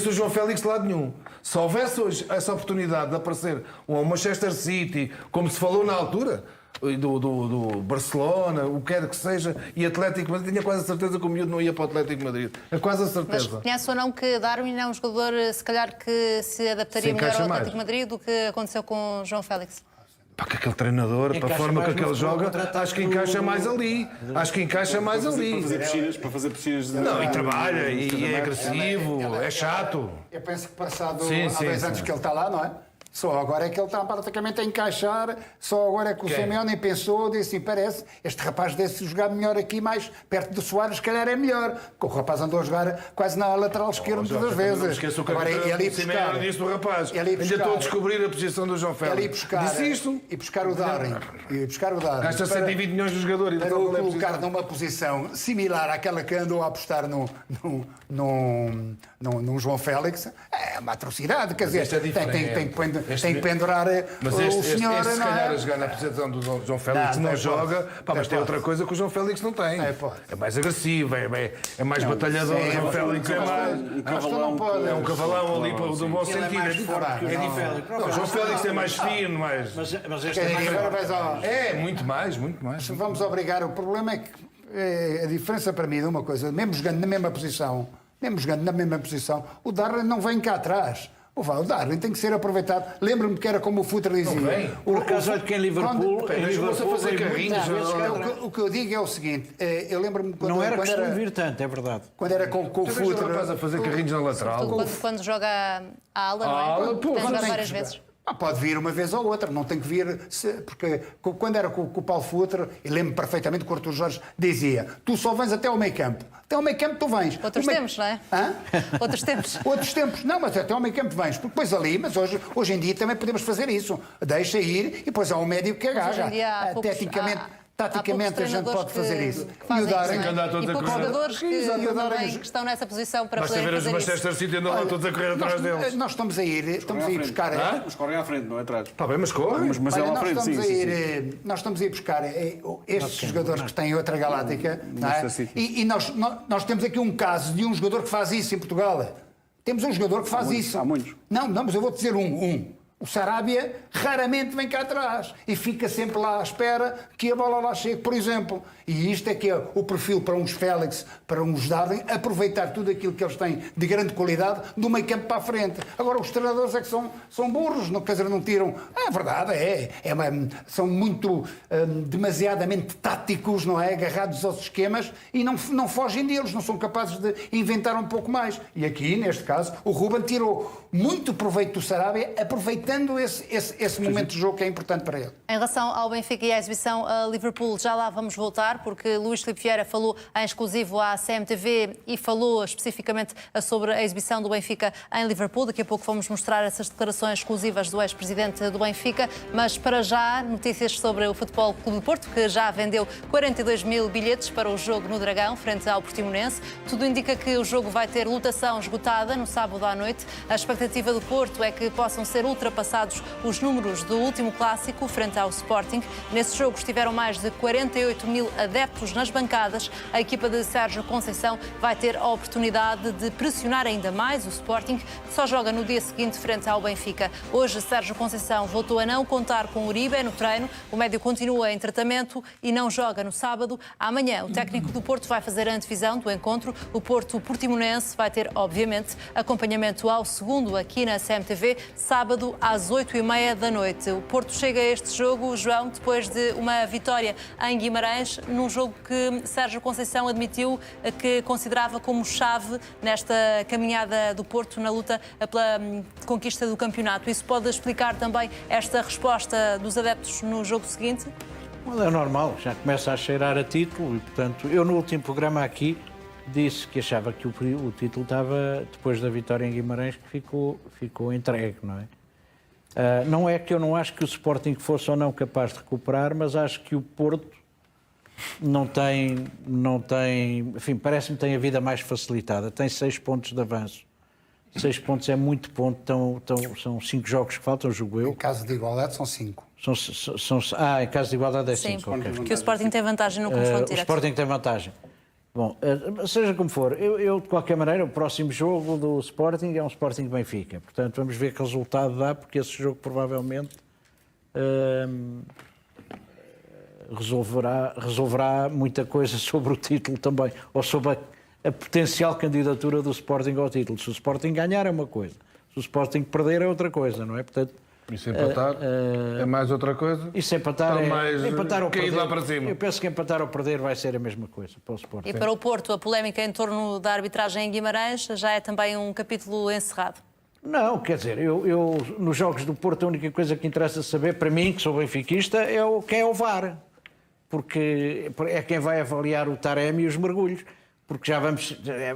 o João Félix de lado nenhum. Se houvesse hoje essa oportunidade de aparecer um Manchester City, como se falou na altura, do Barcelona, o que quer que seja, e Atlético Madrid, tinha quase a certeza que o miúdo não ia para o Atlético Madrid. É quase a Mas certeza. conhece ou não que Darwin é um jogador, se calhar, que se adaptaria Se melhor encaixa ao Atlético mais. Madrid do que aconteceu com João Félix? Para que aquele treinador, para a Encaixa forma que mais no aquele joga, contrato acho que encaixa mais ali. Acho que encaixa mais ali. Para fazer piscinas de... Não, e trabalha, e é agressivo, é chato. Eu penso que passado Sim, há sim, 2 sim. anos que ele está lá, não é? Só agora é que ele está praticamente a encaixar, só agora é que o Simeone pensou, disse assim, parece, este rapaz deve jogar melhor aqui, mais perto do Soares, se calhar é melhor. Porque o rapaz andou a jogar quase na lateral esquerda muitas das vezes. Não esqueça o que agora ele ia buscar. Simeone disse do rapaz. Ele ia Ainda estou a buscar. descobrir a posição do João Ele Félix. ia buscar, Disse isto. e buscar o Darwin. Gasta 120 milhões do jogador. E Para não o sabe qual é a colocar posição. numa posição similar àquela que andou a apostar num João Félix, é uma atrocidade. Quer dizer, este é diferente. tem que pendurar Mas o este, senhor. se não é? calhar a jogar na posição do João Félix Não, não tem joga, hipótese. pá, mas Tem tem outra hipótese. coisa que o João Félix não tem. Tem hipótese. É mais agressivo, é mais batalhador. sim, O João mas Félix é mais. Mas tu não podes. É um cavalão ali para do bom Ele é sentido. mais forte. É diferente. Não, o João Félix é mais fino, mais. Mas este Quer é dizer, mais agora forte. vais ao- É, muito mais, muito mais. Vamos obrigar. O problema é que a diferença para mim de uma coisa, mesmo jogando na mesma posição, o Darwin não vem cá atrás. O Darwin tem que ser aproveitado. Lembro-me que era como o Futre dizia. Não vem. Por acaso, olha que em Liverpool... Quando- em Deixa-me-se a Liverpool fazer veio carrinhos, muitas vezes cá atrás. O que eu digo é o seguinte, eu lembro-me quando, Não era quando costume era, vir tanto, é verdade. quando era com o Tu vês o Futre. rapaz a fazer carrinhos na lateral. Quando joga a ala, não é? ala, pô, Tem quando jogado tem várias que vezes. jogar. Pode vir uma vez ou outra, não tem que vir. Porque quando era com o Paulo Futre, e lembro perfeitamente que o Artur Jorge dizia: tu só vens até ao meio campo. Até ao meio campo tu vens. Outros tempos, não é? Hã? Outros tempos. Outros tempos. Não, mas até ao meio campo vens. Porque depois ali, mas hoje em dia também podemos fazer isso. Deixa ir e depois há um médico que Hoje agarra. em dia há poucos- Taticamente há a gente poucos pode fazer treinadores isso. que fazem E o Darwin. isso, não é? andar todos E a poucos correr. jogadores que Exato, também estão nessa posição para Basta poderem ver os fazer isso. Manchester City andam lá todos a correr atrás deles. Nós estamos a ir buscar. Mas correm à frente, não é atrás. Está bem, mas corre. Mas é Olha, lá à frente, sim. nós estamos a ir buscar estes jogadores que têm outra galáctica, não é? Manchester City. E nós temos aqui um caso de um jogador que faz isso em Portugal. Temos um jogador que faz isso. Há muitos. Não, mas eu vou dizer um. O Sarabia raramente vem cá atrás e fica sempre lá à espera que a bola lá chegue, por exemplo. E isto é que é o perfil para uns Félix, para uns Darwin, aproveitar tudo aquilo que eles têm de grande qualidade do meio campo para a frente. Agora, os treinadores é que são burros, não, quer dizer, não tiram... É verdade, são muito demasiadamente táticos, não é? Agarrados aos esquemas e não fogem deles, não são capazes de inventar um pouco mais. E aqui, neste caso, o Ruben tirou muito proveito do Sarabia, aproveitando aproveitando esse momento de jogo que é importante para ele. Em relação ao Benfica e à exibição a Liverpool, já lá vamos voltar, porque Luís Filipe Vieira falou em exclusivo à CMTV e falou especificamente sobre a exibição do Benfica em Liverpool. Daqui a pouco vamos mostrar essas declarações exclusivas do ex-presidente do Benfica, mas para já, notícias sobre o Futebol Clube do Porto, que já vendeu 42 mil bilhetes para o jogo no Dragão, frente ao Portimonense. Tudo indica que o jogo vai ter lotação esgotada no sábado à noite. A expectativa do Porto é que possam ser ultrapassados os números do último clássico frente ao Sporting. Nesse jogo estiveram mais de 48 mil adeptos nas bancadas. A equipa de Sérgio Conceição vai ter a oportunidade de pressionar ainda mais o Sporting, que só joga no dia seguinte frente ao Benfica. Hoje, Sérgio Conceição voltou a não contar com Uribe no treino. O médio continua em tratamento e não joga no sábado. Amanhã, o técnico do Porto vai fazer a antevisão do encontro. O Porto Portimonense vai ter, obviamente, acompanhamento ao segundo aqui na CMTV, sábado às 8h30 da noite. O Porto chega a este jogo, João, depois de uma vitória em Guimarães, num jogo que Sérgio Conceição admitiu que considerava como chave nesta caminhada do Porto na luta pela conquista do campeonato. Isso pode explicar também esta resposta dos adeptos no jogo seguinte? É normal, já começa a cheirar a título e, portanto, eu no último programa aqui disse que achava que o título estava, depois da vitória em Guimarães, que ficou entregue, não é? Não é que eu não acho que o Sporting fosse ou não capaz de recuperar, mas acho que o Porto não tem, enfim, parece-me que tem a vida mais facilitada. Tem 6 pontos de avanço. 6 pontos é muito ponto, são 5 jogos que faltam, julgo eu. Em caso de igualdade são 5. Em caso de igualdade é 5. Okay. Porque o Sporting tem vantagem no confronto direto. O Sporting tem vantagem. Bom, seja como for, eu de qualquer maneira, o próximo jogo do Sporting é um Sporting Benfica. Portanto, vamos ver que resultado dá, porque esse jogo provavelmente resolverá muita coisa sobre o título também, ou sobre a potencial candidatura do Sporting ao título. Se o Sporting ganhar é uma coisa, se o Sporting perder é outra coisa, não é? Portanto, e se empatar é mais outra coisa? E se empatar empatar ou perder, lá para cima. Eu penso que empatar ou perder vai ser a mesma coisa para o Sporting. E para o Porto, a polémica em torno da arbitragem em Guimarães já é também um capítulo encerrado? Não, quer dizer, eu nos jogos do Porto a única coisa que interessa saber, para mim, que sou benfiquista, é quem é o VAR. Porque é quem vai avaliar o Taremi e os mergulhos. Porque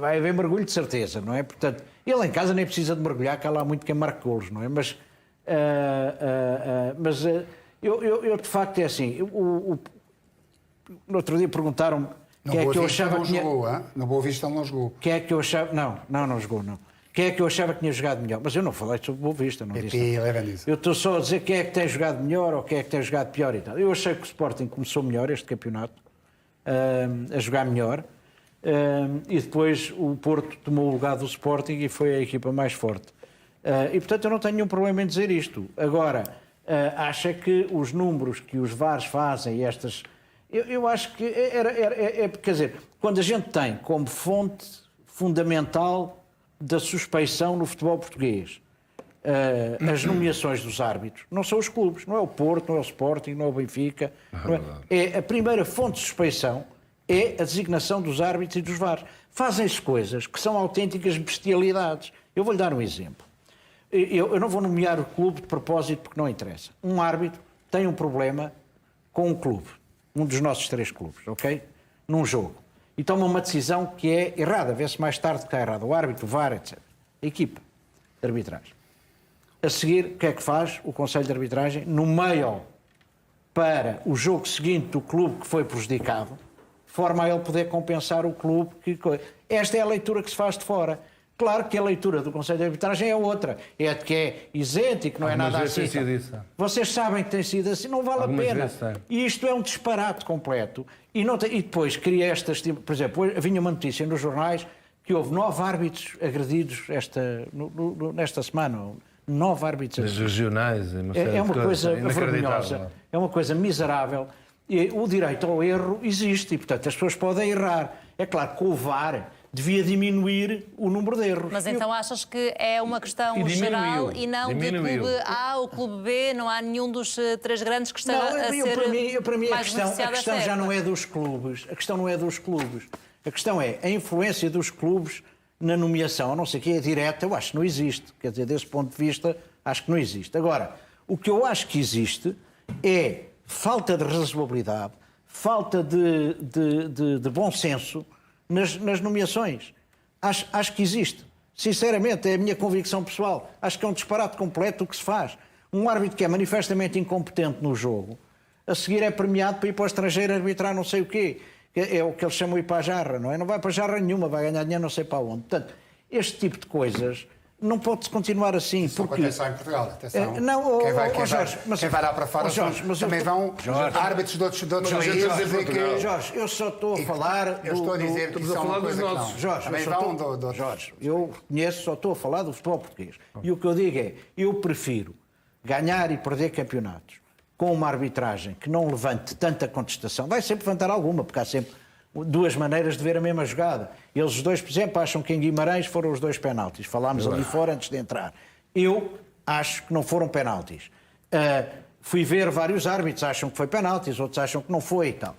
vai haver mergulho de certeza, não é? Portanto, ele em casa nem precisa de mergulhar, que há lá muito quem marque golos, não é? Mas eu de facto é assim. No outro dia perguntaram-me quem é que eu achava que tinha... No Boa Vista ele não jogou. Quem é que eu achava... Não jogou, não. Quem é que eu achava que tinha jogado melhor? Mas eu não falei sobre o Boa Vista, não disse. Eu estou só a dizer quem é que tem jogado melhor ou quem é que tem jogado pior e tal. Eu achei que o Sporting começou melhor este campeonato, a jogar melhor, e depois o Porto tomou o lugar do Sporting e foi a equipa mais forte. E, portanto, eu não tenho nenhum problema em dizer isto. Agora, acha que os números que os VARs fazem, estas... Eu acho que quer dizer, quando a gente tem como fonte fundamental da suspeição no futebol português as nomeações dos árbitros, não são os clubes, não é o Porto, não é o Sporting, não é o Benfica, é a primeira fonte de suspeição é a designação dos árbitros e dos VARs. Fazem-se coisas que são autênticas bestialidades. Eu vou-lhe dar um exemplo. Eu não vou nomear o clube de propósito porque não interessa. Um árbitro tem um problema com um clube, um dos nossos 3 clubes, ok? Num jogo. E toma uma decisão que é errada, vê-se mais tarde que está errada. O árbitro, o VAR, etc. A equipa de arbitragem. A seguir, o que é que faz o Conselho de Arbitragem? Nomeia-o para o jogo seguinte do clube que foi prejudicado, de forma a ele poder compensar o clube que... Esta é a leitura que se faz de fora. Claro que a leitura do Conselho de Arbitragem é outra. É de que é isento e que não é nada assim. Vocês sabem que tem sido assim, não vale a pena. E isto é um disparate completo. E depois cria estas... Por exemplo, vinha uma notícia nos jornais que houve 9 árbitros agredidos nesta semana. 9 árbitros agredidos. Regionais. É uma coisa vergonhosa. É uma coisa miserável. E o direito ao erro existe e, portanto, as pessoas podem errar. É claro que o VAR devia diminuir o número de erros. Mas então achas que é uma questão geral e não de clube A ou clube B? Não há nenhum dos 3 grandes que esteja a ser para mim mais a questão já não é dos clubes. A questão não é dos clubes. A questão é a influência dos clubes na nomeação. A não ser que é direta, eu acho que não existe. Quer dizer, desse ponto de vista, Acho que não existe. Agora, o que eu acho que existe é falta de razoabilidade, falta de bom senso nas nomeações. Acho que existe. Sinceramente, é a minha convicção pessoal. Acho que é um disparate completo o que se faz. Um árbitro que é manifestamente incompetente no jogo, a seguir é premiado para ir para o estrangeiro arbitrar não sei o quê. É o que eles chamam de ir para a jarra, não é? Não vai para a jarra nenhuma, vai ganhar dinheiro não sei para onde. Portanto, este tipo de coisas não pode-se continuar assim. Isso porque... acontece só em Portugal, atenção. Não, Jorge, quem vai lá para fora também vão árbitros de outros países. Jorge, eu só estou a falar... Eu estou a dizer que isso é uma coisa que não. Jorge, também vão Jorge, eu conheço, só estou a falar do futebol português. E o que eu digo é, eu prefiro ganhar e perder campeonatos com uma arbitragem que não levante tanta contestação. Vai sempre levantar alguma, porque há sempre duas maneiras de ver a mesma jogada. Eles os dois, por exemplo, acham que em Guimarães foram os 2 penaltis. Falámos ali fora antes de entrar. Eu acho que não foram penaltis. Fui ver vários árbitros, acham que foi penaltis, outros acham que não foi e tal.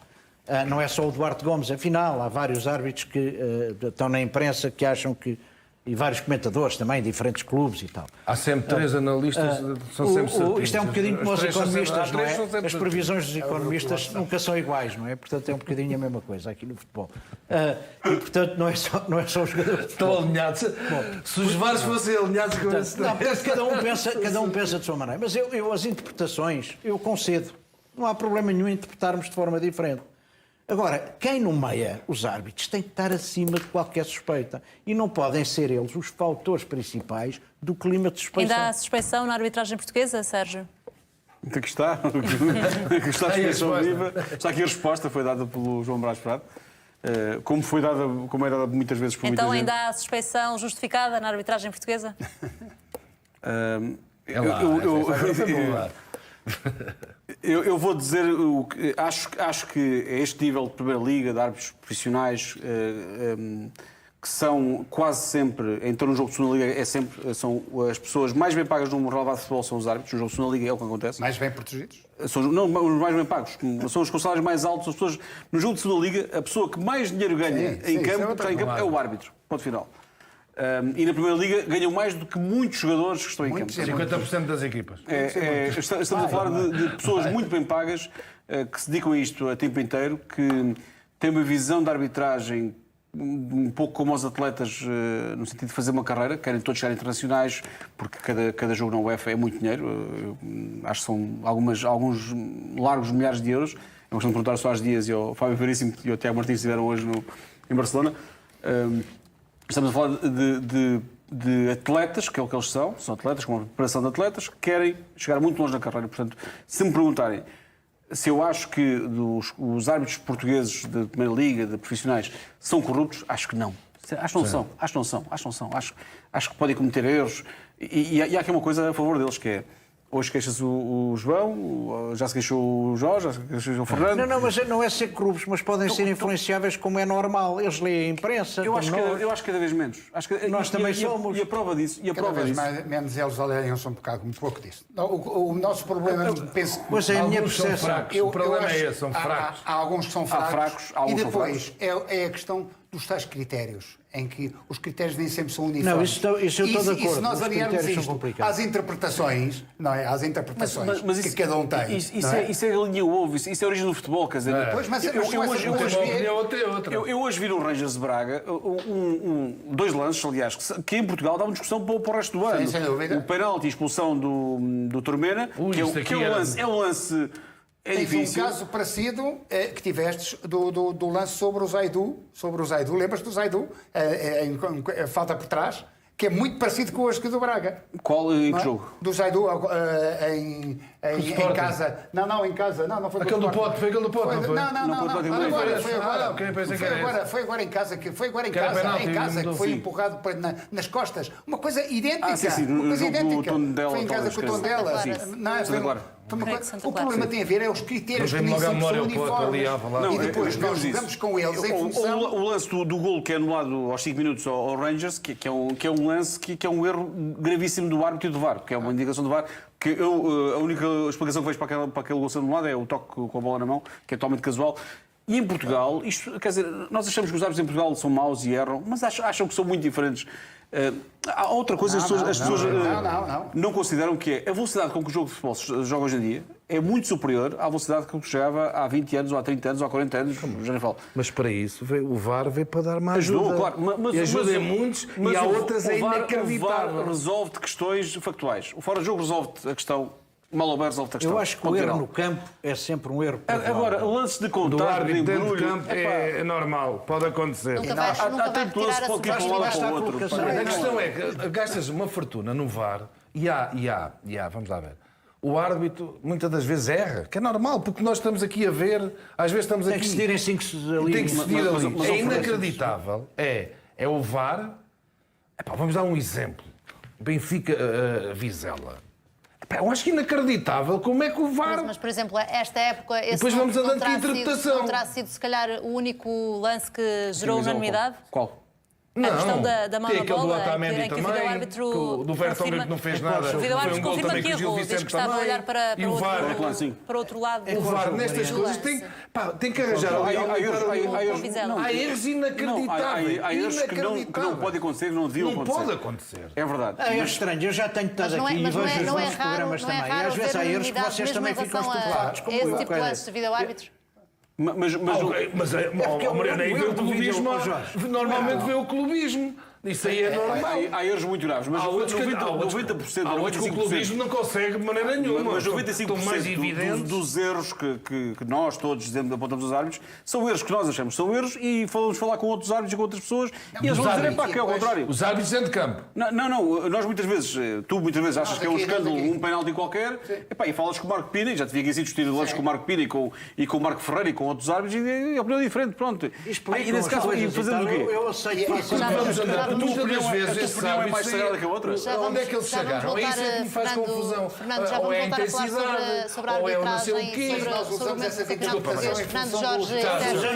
Não é só o Duarte Gomes, afinal, há vários árbitros que estão na imprensa que acham que... E vários comentadores também, diferentes clubes e tal. Há sempre 3 analistas, são sempre certinhos. Isto é um bocadinho como os economistas, não é? sempre As previsões dos economistas nunca são iguais, não é? Portanto, é um bocadinho a mesma coisa aqui no futebol. E, portanto, não é só os jogadores de futebol. Estão alinhados. Se os vários fossem alinhados com esse... Não, cada um pensa de sua maneira. Mas as interpretações, eu concedo. Não há problema nenhum em interpretarmos de forma diferente. Agora, quem nomeia os árbitros tem que estar acima de qualquer suspeita. E não podem ser eles os fautores principais do clima de suspeição. Ainda há suspeição na arbitragem portuguesa, Sérgio? Aqui está. Aqui está a suspeição viva. Está aqui a resposta, foi dada pelo João Brás Prado. Como é dada muitas vezes por então muita gente. ainda há suspeição justificada na arbitragem portuguesa? Eu vou dizer o que acho que a este nível de Primeira Liga, de árbitros profissionais, que são quase sempre, em torno do jogo de Segunda Liga, são as pessoas mais bem pagas no relevado de futebol, são os árbitros. No jogo de Segunda Liga é o que acontece. Mais bem protegidos? Não, os mais bem pagos. São os com salários mais altos. As pessoas, no jogo de Segunda Liga, a pessoa que mais dinheiro ganha em campo é o árbitro. Ponto final. E na Primeira Liga ganham mais do que muitos jogadores que estão em campo. 50% das equipas. Estamos a falar de pessoas muito bem pagas que se dedicam a isto a tempo inteiro, que têm uma visão de arbitragem um pouco como os atletas, no sentido de fazer uma carreira, querem todos chegar internacionais, porque cada jogo na UEFA é muito dinheiro. Acho que são alguns largos milhares de euros. É uma questão de perguntar ao Soares Dias e ao Fábio Veríssimo e ao Tiago Martins que estiveram hoje em Barcelona. Estamos a falar de atletas, que é o que eles são atletas com uma preparação de atletas, que querem chegar muito longe na carreira. Portanto, se me perguntarem se eu acho que os árbitros portugueses de Primeira Liga, de profissionais, são corruptos, acho que não. Acho que não são. Acho que podem cometer erros. E há aqui uma coisa a favor deles, que é... Hoje queixa-se o João, já se queixou o Jorge, já se queixou o Fernando. Não, mas não é ser corruptos, mas podem ser influenciáveis como é normal. Eles leem a imprensa. Eu acho que cada vez menos. Nós também somos. E a prova disso. Cada vez menos eles aliam-se um pouco disso. O nosso problema, penso... Pois é, a minha percepção. O problema é esse, são fracos. Há alguns que são fracos. Alguns e depois são fracos. É a questão dos tais critérios, em que os critérios nem sempre são uniformes. Não, isso eu estou de acordo. E se nós aliarmos isto às interpretações, não é? Às interpretações que cada um tem. Isso é a linha ovo, isso é a origem do futebol, quer dizer... Pois, mas eu hoje vi no Rangers de Braga dois lances, aliás, que em Portugal dá uma discussão para o resto do ano. Sem dúvida. O penalti e a expulsão do Tormena, é um lance... É difícil. Um caso parecido que tivestes do lance sobre o Zaidu. Lembras-te do Zaidu? A falta por trás, que é muito parecido com o do Braga. Qual? Em que jogo? Do Zaidu em casa. Não, em casa. Não foi aquele do Pote, foi aquele do Pote, não foi? Não. Foi agora em casa, que foi empurrado nas costas. Uma coisa idêntica. Foi em casa com o Tondela. O problema tem a ver é os critérios que nem sempre são uniformes. E depois nós jogamos com eles em função... O lance do golo que é anulado aos 5 minutos ao Rangers, que é um lance que é um erro gravíssimo do árbitro e do VAR, que é uma indicação do VAR, que a única explicação que vejo para aquele golo ser anulado é o toque com a bola na mão, que é totalmente casual. E em Portugal, isto, quer dizer, nós achamos que os árbitros em Portugal são maus e erram, mas acham que são muito diferentes. Há outra coisa que as pessoas não consideram, que é a velocidade com que o jogo de futebol se joga hoje em dia é muito superior à velocidade com que jogava há 20 anos, ou há 30 anos, ou há 40 anos, já nem falo. Mas para isso, o VAR veio para dar mais ajuda. Ajudou, claro. E ajuda em muitos, e há outras é O inacreditável. VAR resolve-te questões factuais. O fora-jogo resolve-te a questão. Mal ou bem resolve-te a questão. Eu acho que o erro no campo é sempre um erro. Agora, lance de Do contato, de árbitro dentro do embrulho, campo é normal, pode acontecer. Nunca vais retirar a pode ir para um lado para o outro. A questão é que gastas uma fortuna no VAR e há, vamos lá ver. O árbitro muitas das vezes erra, que é normal, porque nós estamos aqui a ver, às vezes estamos aqui. Tem que se direm 5 ali. Tem que se dir ali. mas É inacreditável. É o VAR. Epá, vamos dar um exemplo. Benfica Vizela. Epá, eu acho que inacreditável como é que o VAR. Mas, por exemplo, esta época, esse depois vamos andando com a interpretação. não terá sido, se calhar, o único lance que gerou unanimidade? Qual? A questão da mão tem na aquele do bola, Otamendi em que o também, vídeo-árbitro do Vertonghen que não fez nada. O vídeo-árbitro Foi um gol confirma também que que o Gil errou, diz Vicente que estava a também. olhar para E o VAR, para outro lado. O VAR nestas coisas tem que arranjar ali. Há erros inacreditáveis. Há erros que não podem acontecer, não deviam acontecer. Não pode acontecer. É verdade. É estranho, eu já tenho estado aqui e vejo os vossos programas também. E às vezes há erros que vocês também ficam estupefatos. Como esse eu, tipo de lances de vídeo-árbitros? Mas Mariana, aí vê o clubismo. Normalmente vê o clubismo. Isso aí é normal. Há erros muito graves, mas Há outros que 90%, há outros que o clubismo não consegue de maneira nenhuma. Mas Estão mais 95% evidentes. dos erros que nós todos dizemos, apontamos aos árbitros, são erros que nós achamos que são erros e vamos falar com outros árbitros e com outras pessoas e eles vão dizer que é ao contrário. Os árbitros dentro de campo. Não, nós muitas vezes, tu muitas vezes achas que é um escândalo, um penalti qualquer, e falas com o Marco Pina, e já te vi aqui assim discutir lances com o Marco Pina e com o Marco Ferreira e com outros árbitros, e a opinião é diferente, pronto. E nesse caso, fazendo o quê? Eu aceito. Vamos andar. Muitas das vezes A tua opinião é mais sagrada que a outra? Onde é que eles se agarram? É isso é que me faz confusão. Fernando, já Ou vamos é a voltar a falar intensidade, sobre a ou é o não sei o arbitragem, quê. sobre o campeonato português. Fernando, Jorge,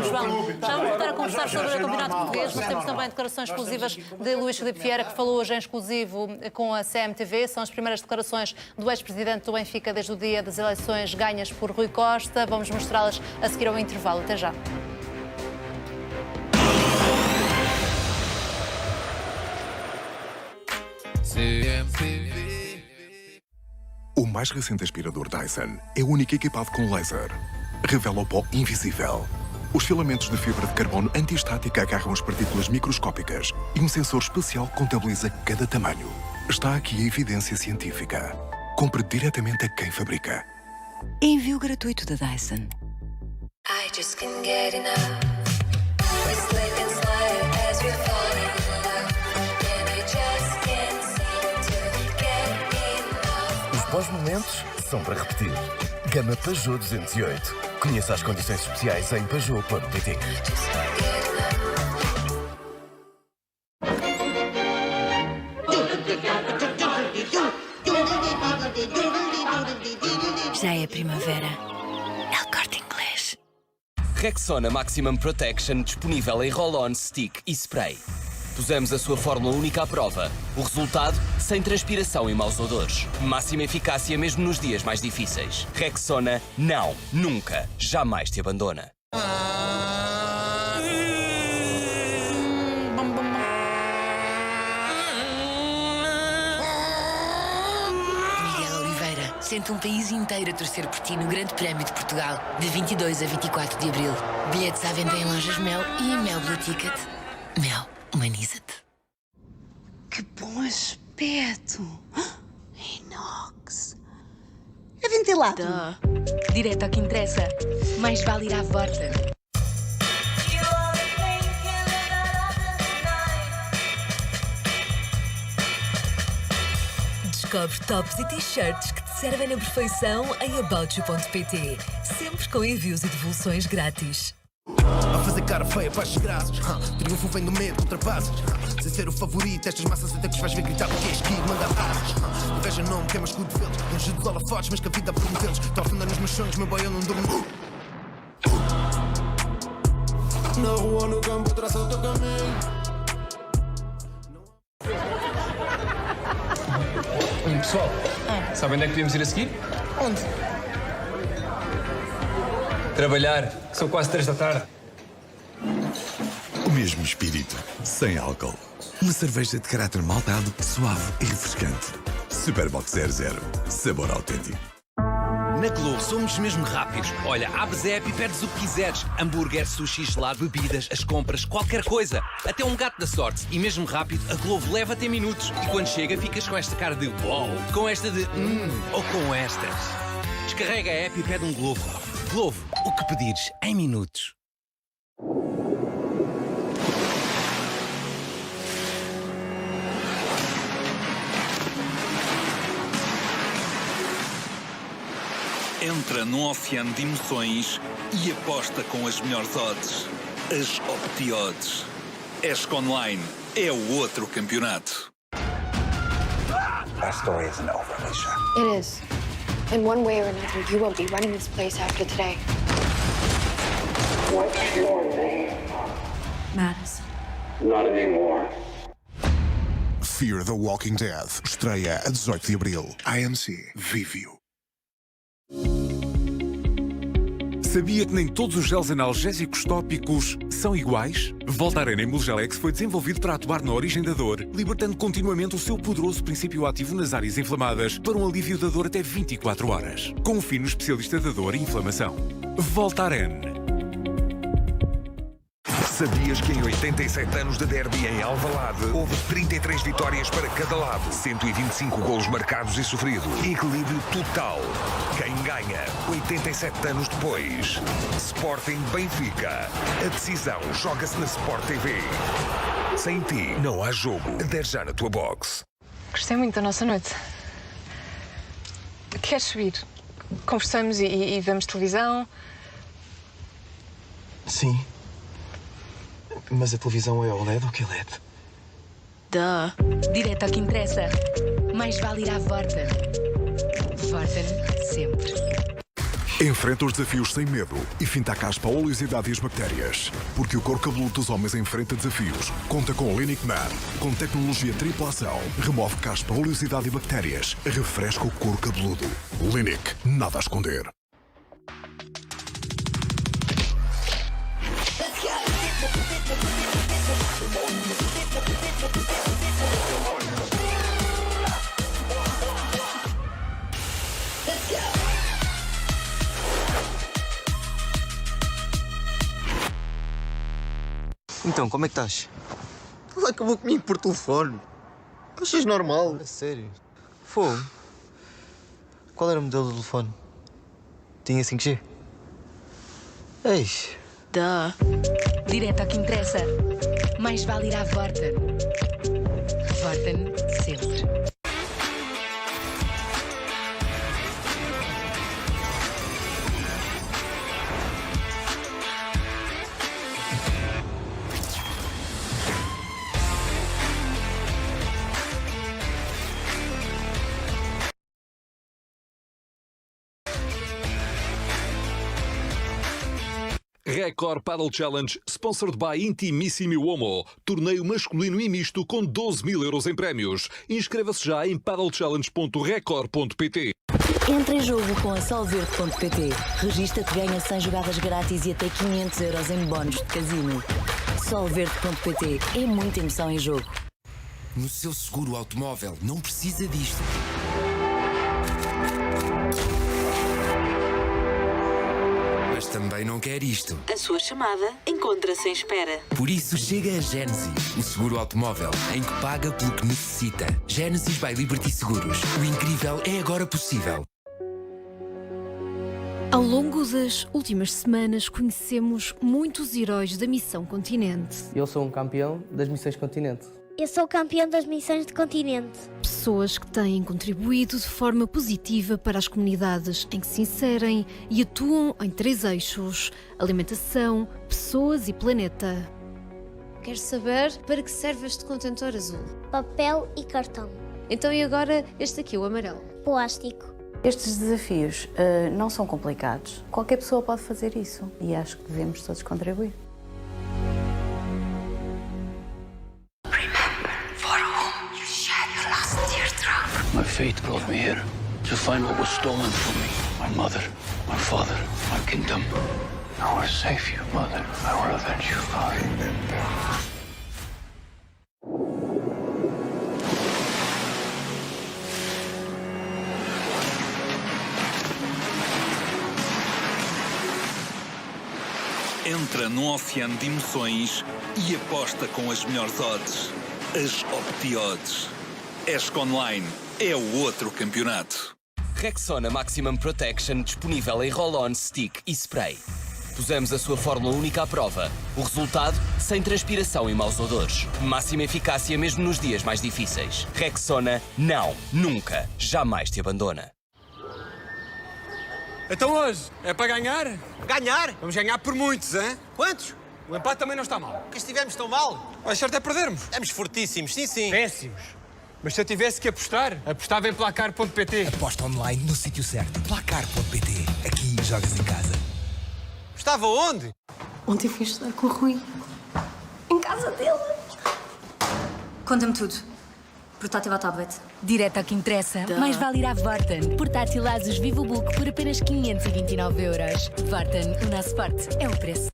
João, já vamos voltar a conversar sobre o campeonato português, mas temos também declarações exclusivas de Luís Filipe Vieira, que falou hoje em exclusivo com a CMTV. São as primeiras declarações do ex-presidente do Benfica desde o dia das eleições ganhas por Rui Costa. Vamos mostrá-las a seguir ao intervalo. Até já. O mais recente aspirador Dyson é o único equipado com laser. Revela o pó invisível. Os filamentos de fibra de carbono anti-estática agarram as partículas microscópicas e um sensor especial contabiliza cada tamanho. Está aqui a evidência científica. Compre diretamente a quem fabrica. Envio gratuito da Dyson. I just can't get enough. We slip and slide as we're falling in love. And I just can't seem to get enough. Os bons momentos são para repetir. Gama Peugeot 208. Conheça as condições especiais em Peugeot.pt. Just can't get enough. Já é primavera. El Corte Inglês. Rexona Maximum Protection disponível em roll-on, stick e spray. Pusemos a sua fórmula única à prova. O resultado, sem transpiração e maus odores. Máxima eficácia mesmo nos dias mais difíceis. Rexona não, nunca, jamais te abandona. Miguel Oliveira, sente um país inteiro a torcer por ti no Grande Prémio de Portugal, de 22 a 24 de abril. Bilhetes à venda em lojas Mel e em Mel Blue Ticket. Mel, humaniza-te. Que bom aspecto! Inox. É ventilado. Direto ao que interessa. Mais vale ir à Vorta. Descobre tops e t-shirts que te servem na perfeição em aboutyou.pt. Sempre com envios e devoluções grátis. A fazer cara feia para as graças. Triunfo vem do medo, ultrapasses. Sem ser o favorito, estas massas até que os vais ver gritar porque és que manda asas. Inveja não me queima escudo de velos. Longe dos holofotes, mas que a vida prometê-los. Estou a afundar nos meus sonhos, meu boy, eu não durmo. Na rua, no campo, traça o teu caminho. Pessoal, sabem onde é que podíamos ir a seguir? Onde? Trabalhar, que São quase 3 da tarde. O mesmo espírito, sem álcool. Uma cerveja de caráter maltado, suave e refrescante. Superbox 00. Sabor autêntico. Na Globo somos mesmo rápidos. Olha, abres a app e pedes o que quiseres. Hambúrguer, sushi, gelado, bebidas, as compras, qualquer coisa. Até um gato da sorte. E mesmo rápido, a Globo leva-te em minutos. E quando chega, ficas com esta cara de uau, com esta de ou com estas. Descarrega a app e pede um Globo. Globo, o que pedires em minutos. Entra num oceano de emoções e aposta com as melhores odds. As OptiOdds. ESC Online é o outro campeonato. Our story isn't over, Alicia. It is. In one way or another, you won't be running this place after today. What's your name? Madison. Not anymore. Fear the Walking Dead. Estreia a 18 de abril. AMC Vivio. Sabia que nem todos os gels analgésicos tópicos são iguais? Voltaren Emulgelex foi desenvolvido para atuar na origem da dor, libertando continuamente o seu poderoso princípio ativo nas áreas inflamadas para um alívio da dor até 24 horas. Confie no especialista da dor e inflamação. Voltaren. Sabias que em 87 anos de derby em Alvalade houve 33 vitórias para cada lado, 125 golos marcados e sofrido, equilíbrio total. Quem ganha 87 anos depois? Sporting Benfica. A decisão joga-se na Sport TV. Sem ti não há jogo. Adere já na tua box. Gostei muito da nossa noite. Queres subir? Conversamos e vemos televisão? Sim. Mas a televisão é OLED ou que é LED? Direto ao que interessa. Mais vale ir à Vorten. Vorten sempre. Enfrenta os desafios sem medo e finta a caspa, a oleosidade e as bactérias. Porque o couro cabeludo dos homens enfrenta desafios. Conta com o Linic Man, com tecnologia tripla ação. Remove caspa, oleosidade e bactérias. Refresca o couro cabeludo. Linic, nada a esconder. Então, como é que estás? Ela acabou comigo por telefone. Achas normal? A sério? Fogo. Qual era o modelo do telefone? Tinha 5G? Eis. Direto ao que interessa. Mais vale ir à Vorten. Vorten sempre. Record Paddle Challenge, sponsored by Intimissimi Uomo. Torneio masculino e misto com 12.000 euros em prémios. Inscreva-se já em paddlechallenge.record.pt. Entra em jogo com a Solverde.pt. Registra-te, ganha 100 jogadas grátis e até 500 euros em bónus de casino. Solverde.pt. É muita emoção em jogo. No seu seguro automóvel não precisa disto. Mas também não quer isto. A sua chamada encontra-se em espera. Por isso chega a Genesis, o seguro automóvel, em que paga pelo que necessita. Genesis by Liberty Seguros. O incrível é agora possível. Ao longo das últimas semanas, conhecemos muitos heróis da Missão Continente. Eu sou um campeão das Missões Continente. Eu sou campeão das Missões de Continente. Pessoas que têm contribuído de forma positiva para as comunidades em que se inserem e atuam em 3 eixos: alimentação, pessoas e planeta. Queres saber para que serve este contentor azul? Papel e cartão. Então e agora este aqui, o amarelo? Plástico. Estes desafios não são complicados. Qualquer pessoa pode fazer isso e acho que devemos todos contribuir. My fate brought me here to find what was stolen from me. My mother, my father, my kingdom. I want to save you, Mother. I will avenge you, Father. Entra num oceano de emoções e aposta com as melhores odds. As OptiOdds. ESC Online é o outro campeonato. Rexona Maximum Protection disponível em roll-on, stick e spray. Pusemos a sua fórmula única à prova. O resultado, sem transpiração e maus odores. Máxima eficácia mesmo nos dias mais difíceis. Rexona não, nunca, jamais te abandona. Então hoje é para ganhar? Ganhar? Vamos ganhar por muitos, hein? Quantos? O empate também não está mal. Que estivemos tão mal. O mais certo é perdermos. Estamos fortíssimos, sim, sim. Péssimos. Mas se eu tivesse que apostar, apostava em placar.pt. Aposta online no sítio certo. Placar.pt. Aqui jogas em casa. Estava onde? Ontem fui estudar com o Rui. Em casa dele. Conta-me tudo. Portátil ou tablet? Direto ao que interessa. Mais vale ir à Vorten. Portátil Asus VivoBook por apenas 529 euros. Vorten, o nosso forte é o preço.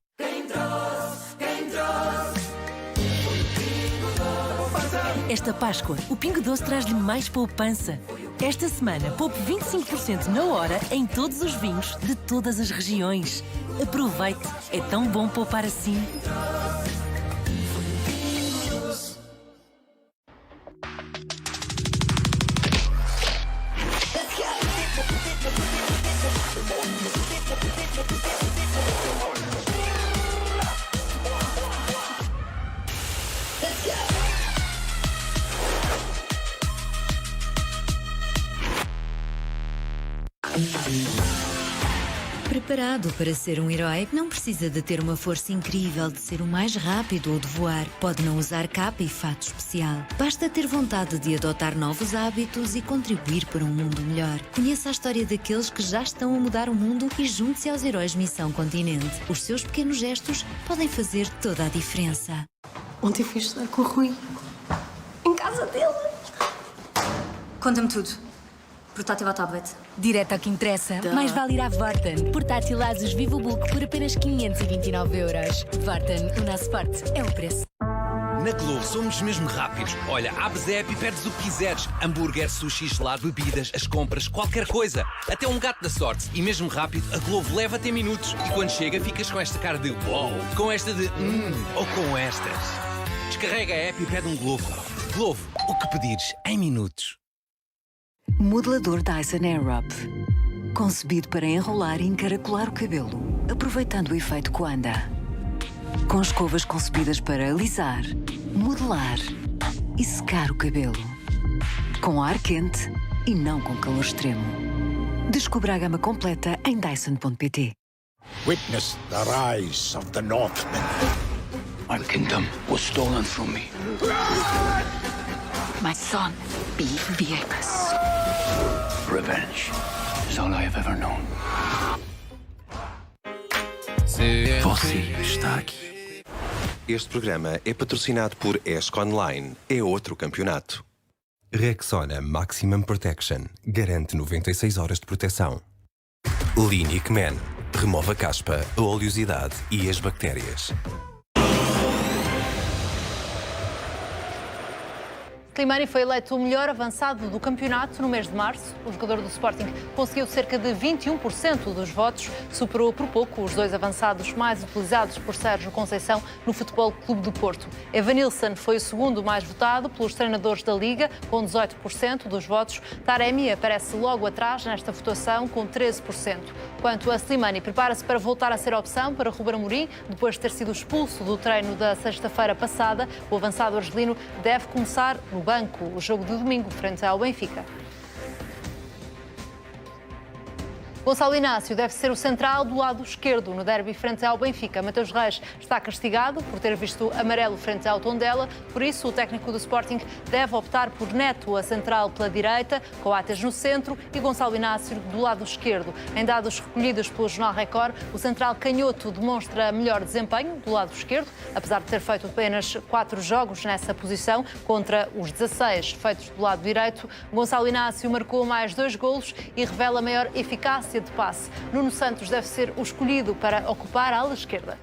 Esta Páscoa, o Pingo Doce traz-lhe mais poupança. Esta semana, poupe 25% na hora em todos os vinhos de todas as regiões. Aproveite, é tão bom poupar assim. Preparado para ser um herói, não precisa de ter uma força incrível, de ser o mais rápido ou de voar. Pode não usar capa e fato especial. Basta ter vontade de adotar novos hábitos e contribuir para um mundo melhor. Conheça a história daqueles que já estão a mudar o mundo e junte-se aos heróis Missão Continente. Os seus pequenos gestos podem fazer toda a diferença. Ontem fui estudar com o Rui. Em casa dele. Conta-me tudo. Portátil ou tablet? Direto ao que interessa. Mais vale ir à Vorten. Portátil Asus VivoBook por apenas 529 euros. Vorten, o nosso forte é o preço. Na Globo somos mesmo rápidos. Olha, abres a app e pedes o que quiseres. Hambúrguer, sushi, gelado, bebidas, as compras, qualquer coisa. Até um gato da sorte. E mesmo rápido, a Globo leva-te em minutos. E quando chega, ficas com esta cara de uau, com esta de ou com estas. Descarrega a app e pede um Globo. Globo, o que pedires em minutos. Modelador Dyson Airwrap. Concebido para enrolar e encaracolar o cabelo, aproveitando o efeito Coanda. Com escovas concebidas para alisar, modelar e secar o cabelo. Com ar quente e não com calor extremo. Descubra a gama completa em Dyson.pt. Witness the rise of the Northmen. My kingdom was stolen from me. My son, be famous. Revenge is all I have ever known. Você está aqui. Este programa é patrocinado por ESC Online. É outro campeonato. Rexona Maximum Protection. Garante 96 horas de proteção. Linic Man. Remove a caspa, a oleosidade e as bactérias. Slimani foi eleito o melhor avançado do campeonato no mês de março. O jogador do Sporting conseguiu cerca de 21% dos votos, superou por pouco os dois avançados mais utilizados por Sérgio Conceição no Futebol Clube do Porto. Evanilson foi o segundo mais votado pelos treinadores da Liga, com 18% dos votos. Taremi aparece logo atrás nesta votação, com 13%. Quanto a Slimani, prepara-se para voltar a ser opção para Ruben Amorim, depois de ter sido expulso do treino da sexta-feira passada. O avançado argelino deve começar no banco o jogo de domingo frente ao Benfica. Gonçalo Inácio deve ser o central do lado esquerdo no derby frente ao Benfica. Mateus Reis está castigado por ter visto amarelo frente ao Tondela, por isso o técnico do Sporting deve optar por Neto a central pela direita, Coates no centro e Gonçalo Inácio do lado esquerdo. Em dados recolhidos pelo Jornal Record, o central canhoto demonstra melhor desempenho do lado esquerdo, apesar de ter feito apenas 4 jogos nessa posição contra os 16 feitos do lado direito. Gonçalo Inácio marcou mais 2 golos e revela maior eficácia sequência de passe. Nuno Santos deve ser o escolhido para ocupar a ala esquerda.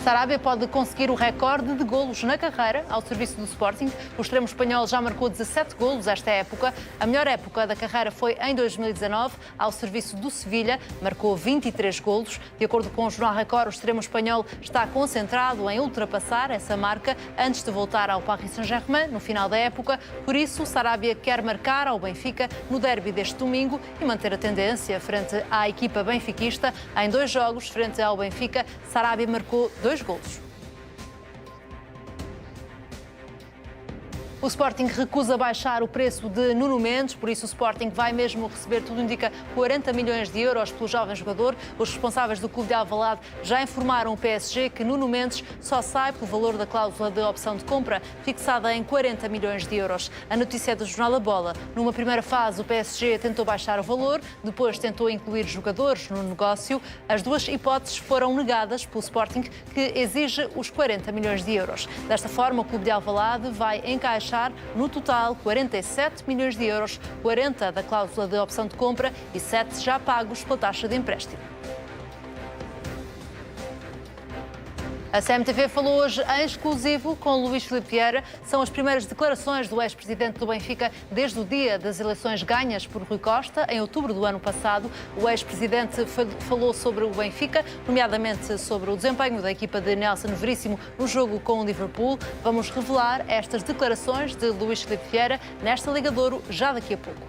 Sarabia pode conseguir o recorde de golos na carreira ao serviço do Sporting. O extremo espanhol já marcou 17 golos esta época. A melhor época da carreira foi em 2019, ao serviço do Sevilha. Marcou 23 golos. De acordo com o Jornal Record, o extremo espanhol está concentrado em ultrapassar essa marca antes de voltar ao Paris Saint-Germain no final da época. Por isso, Sarabia quer marcar ao Benfica no derby deste domingo e manter a tendência frente à equipa benfiquista. Em 2 jogos frente ao Benfica, Sarabia marcou 2 golos. O Sporting recusa baixar o preço de Nuno Mendes, por isso o Sporting vai mesmo receber, tudo indica, 40 milhões de euros pelo jovem jogador. Os responsáveis do clube de Alvalade já informaram o PSG que Nuno Mendes só sai pelo valor da cláusula de opção de compra, fixada em 40 milhões de euros. A notícia é do jornal A Bola. Numa primeira fase, o PSG tentou baixar o valor, depois tentou incluir jogadores no negócio. As 2 hipóteses foram negadas pelo Sporting, que exige os 40 milhões de euros. Desta forma, o clube de Alvalade vai encaixar no total 47 milhões de euros, 40 da cláusula de opção de compra e 7 já pagos pela taxa de empréstimo. A CMTV falou hoje em exclusivo com Luís Filipe Vieira. São as primeiras declarações do ex-presidente do Benfica desde o dia das eleições ganhas por Rui Costa, em outubro do ano passado. O ex-presidente falou sobre o Benfica, nomeadamente sobre o desempenho da equipa de Nelson Veríssimo no jogo com o Liverpool. Vamos revelar estas declarações de Luís Filipe Vieira nesta Liga de Ouro já daqui a pouco.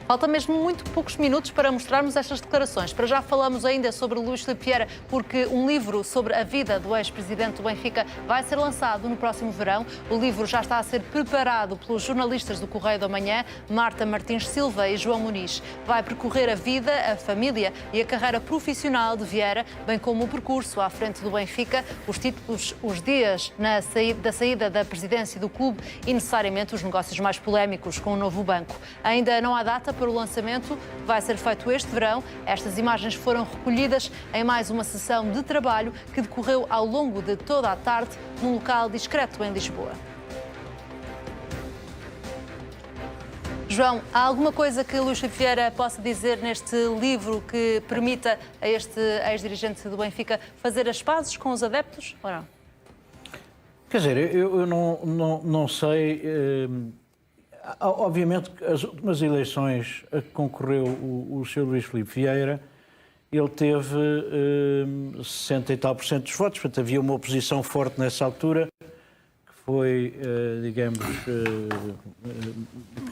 Falta mesmo muito poucos minutos para mostrarmos estas declarações. Para já falamos ainda sobre Luís Filipe Vieira, porque um livro sobre a vida do ex-presidente do Benfica vai ser lançado no próximo verão. O livro já está a ser preparado pelos jornalistas do Correio da Manhã, Marta Martins Silva e João Muniz. Vai percorrer a vida, a família e a carreira profissional de Vieira, bem como o percurso à frente do Benfica, os títulos, os dias da saída da presidência do clube e, necessariamente, os negócios mais polémicos com o novo banco. Ainda não há data para o lançamento, vai ser feito este verão. Estas imagens foram recolhidas em mais uma sessão de trabalho que decorreu ao longo de toda a tarde num local discreto em Lisboa. João, há alguma coisa que Luís Filipe Vieira possa dizer neste livro que permita a este ex-dirigente do Benfica fazer as pazes com os adeptos ou não? Quer dizer, eu não sei... Obviamente, as últimas eleições a que concorreu o Sr. Luís Filipe Vieira, ele teve 60 e tal % dos votos, portanto havia uma oposição forte nessa altura, que foi, digamos,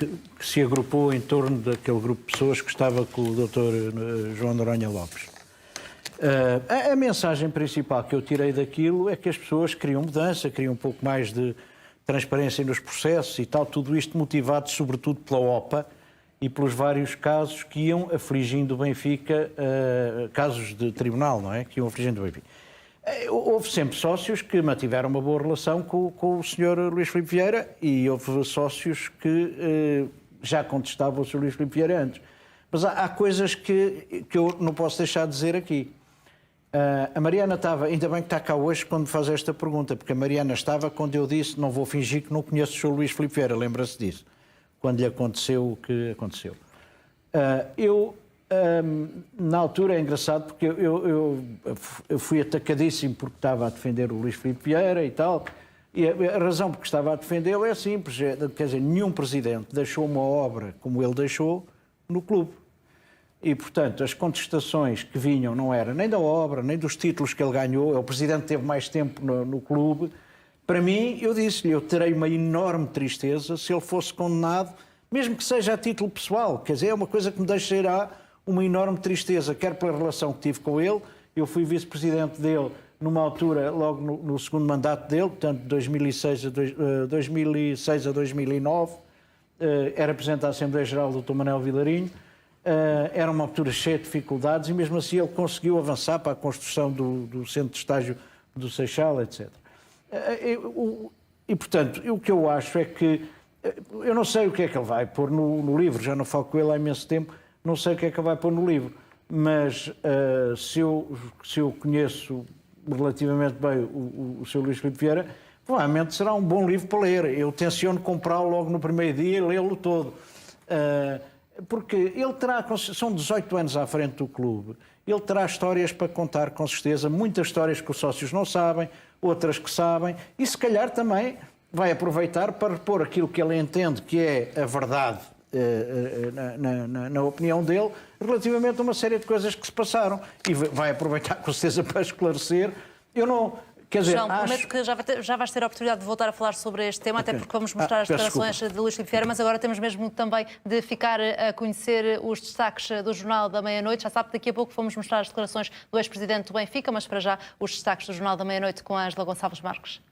que se agrupou em torno daquele grupo de pessoas que estava com o Dr. João Noronha Lopes. A mensagem principal que eu tirei daquilo é que as pessoas queriam mudança, queriam um pouco mais de transparência nos processos e tal, tudo isto motivado sobretudo pela OPA e pelos vários casos que iam afligindo o Benfica, casos de tribunal, não é? Que iam afligindo o Benfica. Houve sempre sócios que mantiveram uma boa relação com o Sr. Luís Filipe Vieira e houve sócios que já contestavam o Sr. Luís Filipe Vieira antes. Mas há coisas que eu não posso deixar de dizer aqui. A Mariana estava, ainda bem que está cá hoje quando faz esta pergunta, porque a Mariana estava quando eu disse não vou fingir que não conheço o Sr. Luís Filipe Vieira, lembra-se disso, quando lhe aconteceu o que aconteceu. Na altura é engraçado porque eu fui atacadíssimo porque estava a defender o Luís Filipe Vieira e tal, e a razão porque estava a defendê-lo é simples, quer dizer, nenhum presidente deixou uma obra como ele deixou no clube. E, portanto, as contestações que vinham não eram nem da obra, nem dos títulos que ele ganhou. O presidente teve mais tempo no clube. Para mim, eu disse-lhe, eu terei uma enorme tristeza se ele fosse condenado, mesmo que seja a título pessoal. Quer dizer, é uma coisa que me deixará uma enorme tristeza, quer pela relação que tive com ele. Eu fui vice-presidente dele numa altura, logo no segundo mandato dele, portanto, de 2006 a 2009. Era presidente da Assembleia Geral do Dr. Manuel Vilarinho. Era uma altura cheia de dificuldades e mesmo assim ele conseguiu avançar para a construção do centro de estágio do Seixal, etc. E, portanto, o que eu acho é que... Eu não sei o que é que ele vai pôr no livro, já não falo com ele há imenso tempo, não sei o que é que ele vai pôr no livro, mas se eu conheço relativamente bem o Sr. Luís Filipe Vieira, provavelmente será um bom livro para ler. Eu tenciono comprá-lo logo no primeiro dia e lê-lo todo. Porque ele terá, são 18 anos à frente do clube, ele terá histórias para contar com certeza, muitas histórias que os sócios não sabem, outras que sabem, e se calhar também vai aproveitar para repor aquilo que ele entende que é a verdade na opinião dele, relativamente a uma série de coisas que se passaram, e vai aproveitar com certeza para esclarecer. Eu não... Quer dizer, João, prometo que já vais ter a oportunidade de voltar a falar sobre este tema, até porque vamos mostrar as declarações de Luís Filipe Vieira, mas agora temos mesmo também de ficar a conhecer os destaques do Jornal da Meia-Noite. Já sabe, daqui a pouco vamos mostrar as declarações do ex-presidente do Benfica, mas para já os destaques do Jornal da Meia-Noite com a Ângela Gonçalves Marques.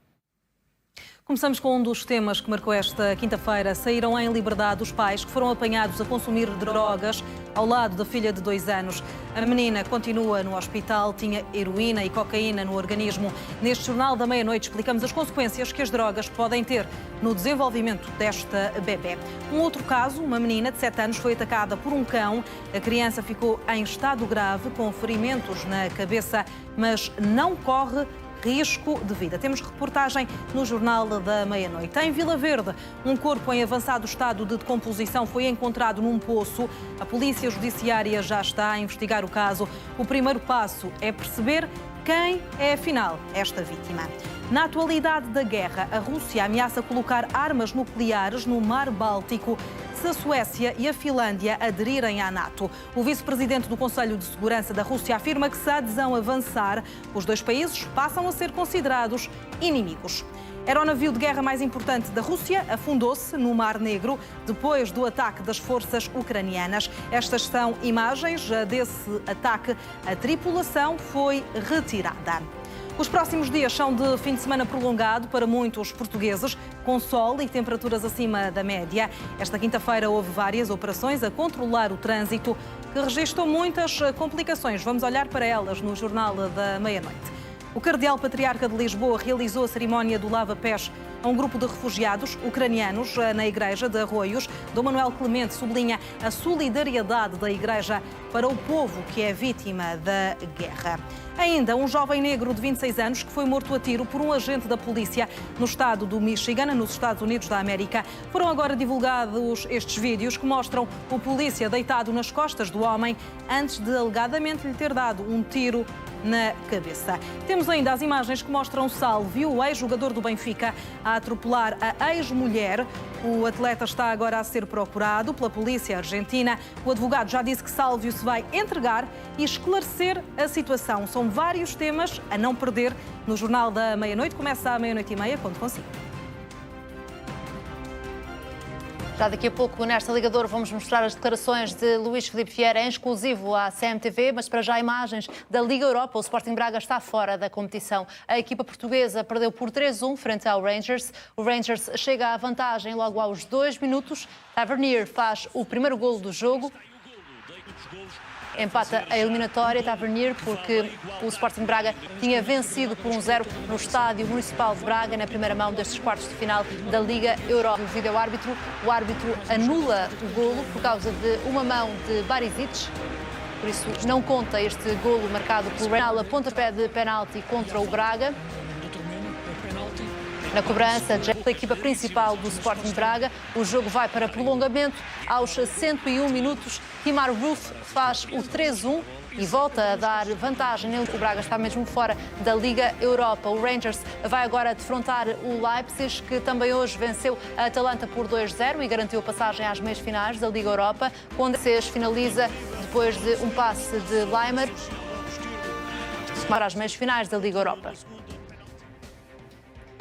Começamos com um dos temas que marcou esta quinta-feira. Saíram em liberdade os pais que foram apanhados a consumir drogas ao lado da filha de 2 anos. A menina continua no hospital, tinha heroína e cocaína no organismo. Neste Jornal da Meia-Noite explicamos as consequências que as drogas podem ter no desenvolvimento desta bebé. Um outro caso, uma menina de 7 anos foi atacada por um cão. A criança ficou em estado grave, com ferimentos na cabeça, mas não corre risco de vida. Temos reportagem no Jornal da Meia-Noite. Em Vila Verde, um corpo em avançado estado de decomposição foi encontrado num poço. A Polícia Judiciária já está a investigar o caso. O primeiro passo é perceber quem é, afinal, esta vítima. Na atualidade da guerra, a Rússia ameaça colocar armas nucleares no Mar Báltico se a Suécia e a Finlândia aderirem à NATO. O vice-presidente do Conselho de Segurança da Rússia afirma que, se a adesão avançar, os 2 países passam a ser considerados inimigos. O aeronavio de guerra mais importante da Rússia afundou-se no Mar Negro depois do ataque das forças ucranianas. Estas são imagens desse ataque. A tripulação foi retirada. Os próximos dias são de fim de semana prolongado para muitos portugueses, com sol e temperaturas acima da média. Esta quinta-feira houve várias operações a controlar o trânsito que registrou muitas complicações. Vamos olhar para elas no Jornal da Meia-Noite. O Cardeal Patriarca de Lisboa realizou a cerimónia do lava-pés a um grupo de refugiados ucranianos na Igreja de Arroios. Dom Manuel Clemente sublinha a solidariedade da Igreja para o povo que é vítima da guerra. Ainda um jovem negro de 26 anos que foi morto a tiro por um agente da polícia no estado do Michigan, nos Estados Unidos da América. Foram agora divulgados estes vídeos que mostram o polícia deitado nas costas do homem antes de alegadamente lhe ter dado um tiro na cabeça. Temos ainda as imagens que mostram Sálvio, o ex-jogador do Benfica, a atropelar a ex-mulher. O atleta está agora a ser procurado pela polícia argentina. O advogado já disse que Sálvio se vai entregar e esclarecer a situação. São vários temas a não perder no Jornal da Meia-Noite. Começa à 00:30, conto consigo. Já daqui a pouco, nesta Ligador, vamos mostrar as declarações de Luís Filipe Vieira em exclusivo à CMTV, mas para já imagens da Liga Europa. O Sporting Braga está fora da competição. A equipa portuguesa perdeu por 3-1 frente ao Rangers. O Rangers chega à vantagem logo aos 2 minutos. Tavernier faz o primeiro golo do jogo. Empata a eliminatória, Tavernier, porque o Sporting Braga tinha vencido por 1-0 no Estádio Municipal de Braga, na primeira mão destes quartos de final da Liga Europa. O vídeo-árbitro, o árbitro anula o golo por causa de uma mão de Barisic, por isso não conta este golo marcado pelo Real, a pontapé de penalti contra o Braga. Na cobrança da equipa principal do Sporting Braga, o jogo vai para prolongamento. Aos 101 minutos, Kemar Roofe faz o 3-1 e volta a dar vantagem. O Braga está mesmo fora da Liga Europa. O Rangers vai agora defrontar o Leipzig, que também hoje venceu a Atalanta por 2-0 e garantiu a passagem às meias finais da Liga Europa, quando se finaliza depois de um passe de Leimer para as meias finais da Liga Europa.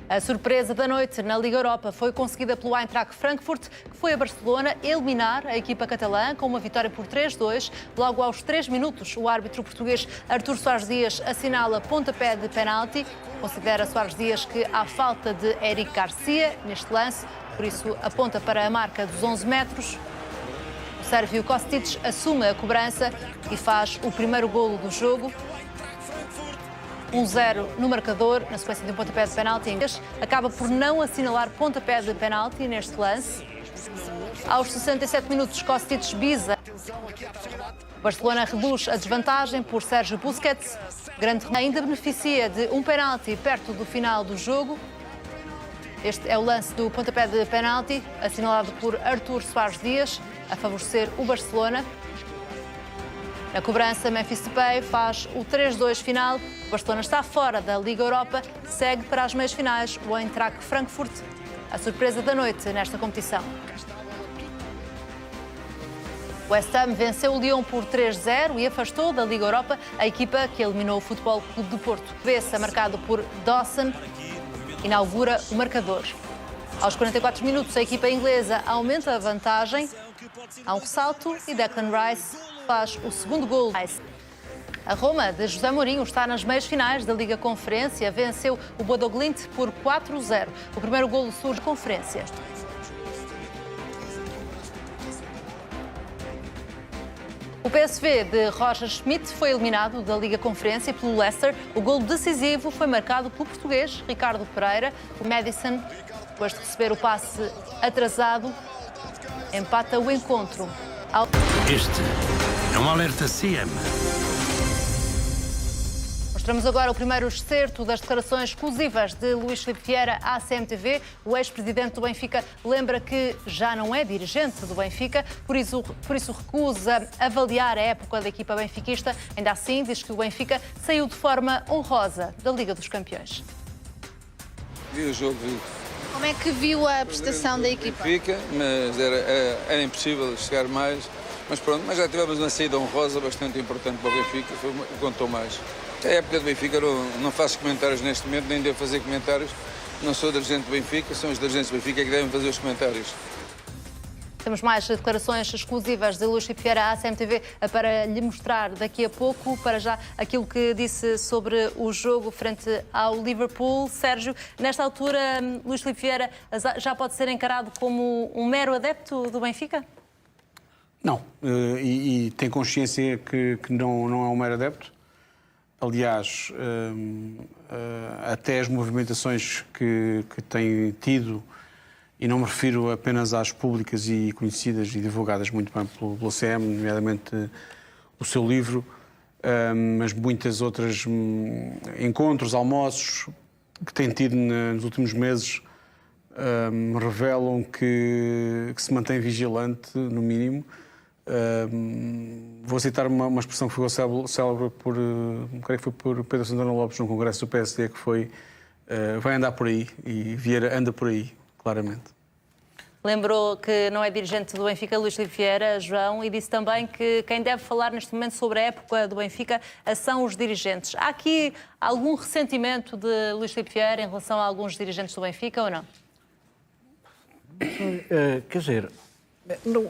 A surpresa da noite na Liga Europa foi conseguida pelo Eintracht Frankfurt, que foi a Barcelona eliminar a equipa catalã com uma vitória por 3-2. Logo aos 3 minutos, o árbitro português Artur Soares Dias assinala pontapé de penalti. Considera Soares Dias que há falta de Eric Garcia neste lance, por isso aponta para a marca dos 11 metros. O sérvio Kostic assume a cobrança e faz o primeiro golo do jogo. 1-0 no marcador, na sequência de um pontapé de penalti. Acaba por não assinalar pontapé de penalti neste lance. Aos 67 minutos, Kostic bisa. Barcelona reduz a desvantagem por Sérgio Busquets. Grande ainda beneficia de um penalti perto do final do jogo. Este é o lance do pontapé de penalti, assinalado por Artur Soares Dias, a favorecer o Barcelona. Na cobrança, Memphis Depay faz o 3-2 final. O Barcelona está fora da Liga Europa, segue para as meias finais o Eintracht Frankfurt, a surpresa da noite nesta competição. O West Ham venceu o Lyon por 3-0 e afastou da Liga Europa a equipa que eliminou o Futebol Clube do Porto. Cabeça marcado por Dawson inaugura o marcador. Aos 44 minutos, a equipa inglesa aumenta a vantagem. Há um ressalto e Declan Rice faz o segundo gol. A Roma de José Mourinho está nas meias finais da Liga Conferência. Venceu o Bodo Glimt por 4-0. O primeiro golo surge da Conferência. O PSV de Roger Schmidt foi eliminado da Liga Conferência pelo Leicester. O golo decisivo foi marcado pelo português Ricardo Pereira. O Madison, depois de receber o passe atrasado, empata o encontro. Este é um alerta CM. Mostramos agora o primeiro excerto das declarações exclusivas de Luís Filipe Vieira à CMTV. O ex-presidente do Benfica lembra que já não é dirigente do Benfica, por isso recusa avaliar a época da equipa benfiquista. Ainda assim, diz que o Benfica saiu de forma honrosa da Liga dos Campeões. Vi o jogo, vi. Como é que viu a prestação da equipa? Benfica, mas era impossível chegar mais. Mas pronto, mas já tivemos uma saída honrosa bastante importante para o Benfica, foi o que contou mais. A época do Benfica, não faço comentários neste momento, nem devo fazer comentários. Não sou dirigente do Benfica, são os dirigentes do Benfica que devem fazer os comentários. Temos mais declarações exclusivas de Luís Filipe Vieira à CMTV para lhe mostrar daqui a pouco, para já aquilo que disse sobre o jogo frente ao Liverpool. Sérgio, nesta altura, Luís Filipe Vieira já pode ser encarado como um mero adepto do Benfica? Não, e tem consciência que não é um mero adepto. Aliás, até as movimentações que tem tido, e não me refiro apenas às públicas e conhecidas e divulgadas muito bem pelo CM, nomeadamente o seu livro, mas muitas outras encontros, almoços que tem tido nos últimos meses revelam que se mantém vigilante, no mínimo. Vou citar uma expressão que ficou célebre creio que foi por Pedro Santana Lopes no Congresso do PSD, que foi vai andar por aí, e Vieira anda por aí, claramente. Lembrou que não é dirigente do Benfica, Luís Filipe Vieira, João, e disse também que quem deve falar neste momento sobre a época do Benfica são os dirigentes. Há aqui algum ressentimento de Luís Filipe Vieira em relação a alguns dirigentes do Benfica ou não? Quer dizer, não,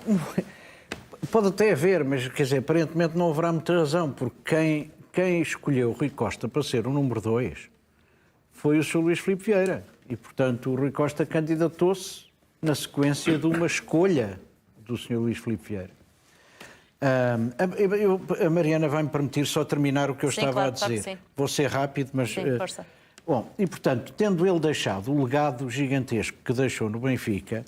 pode até haver, mas quer dizer, aparentemente não haverá muita razão, porque quem escolheu o Rui Costa para ser o número 2 foi o Sr. Luís Filipe Vieira. E, portanto, o Rui Costa candidatou-se na sequência de uma escolha do Sr. Luís Filipe Vieira. A Mariana vai-me permitir só terminar o que eu estava a dizer. Claro, vou ser rápido, mas... Sim, força. Bom, e, portanto, tendo ele deixado o legado gigantesco que deixou no Benfica,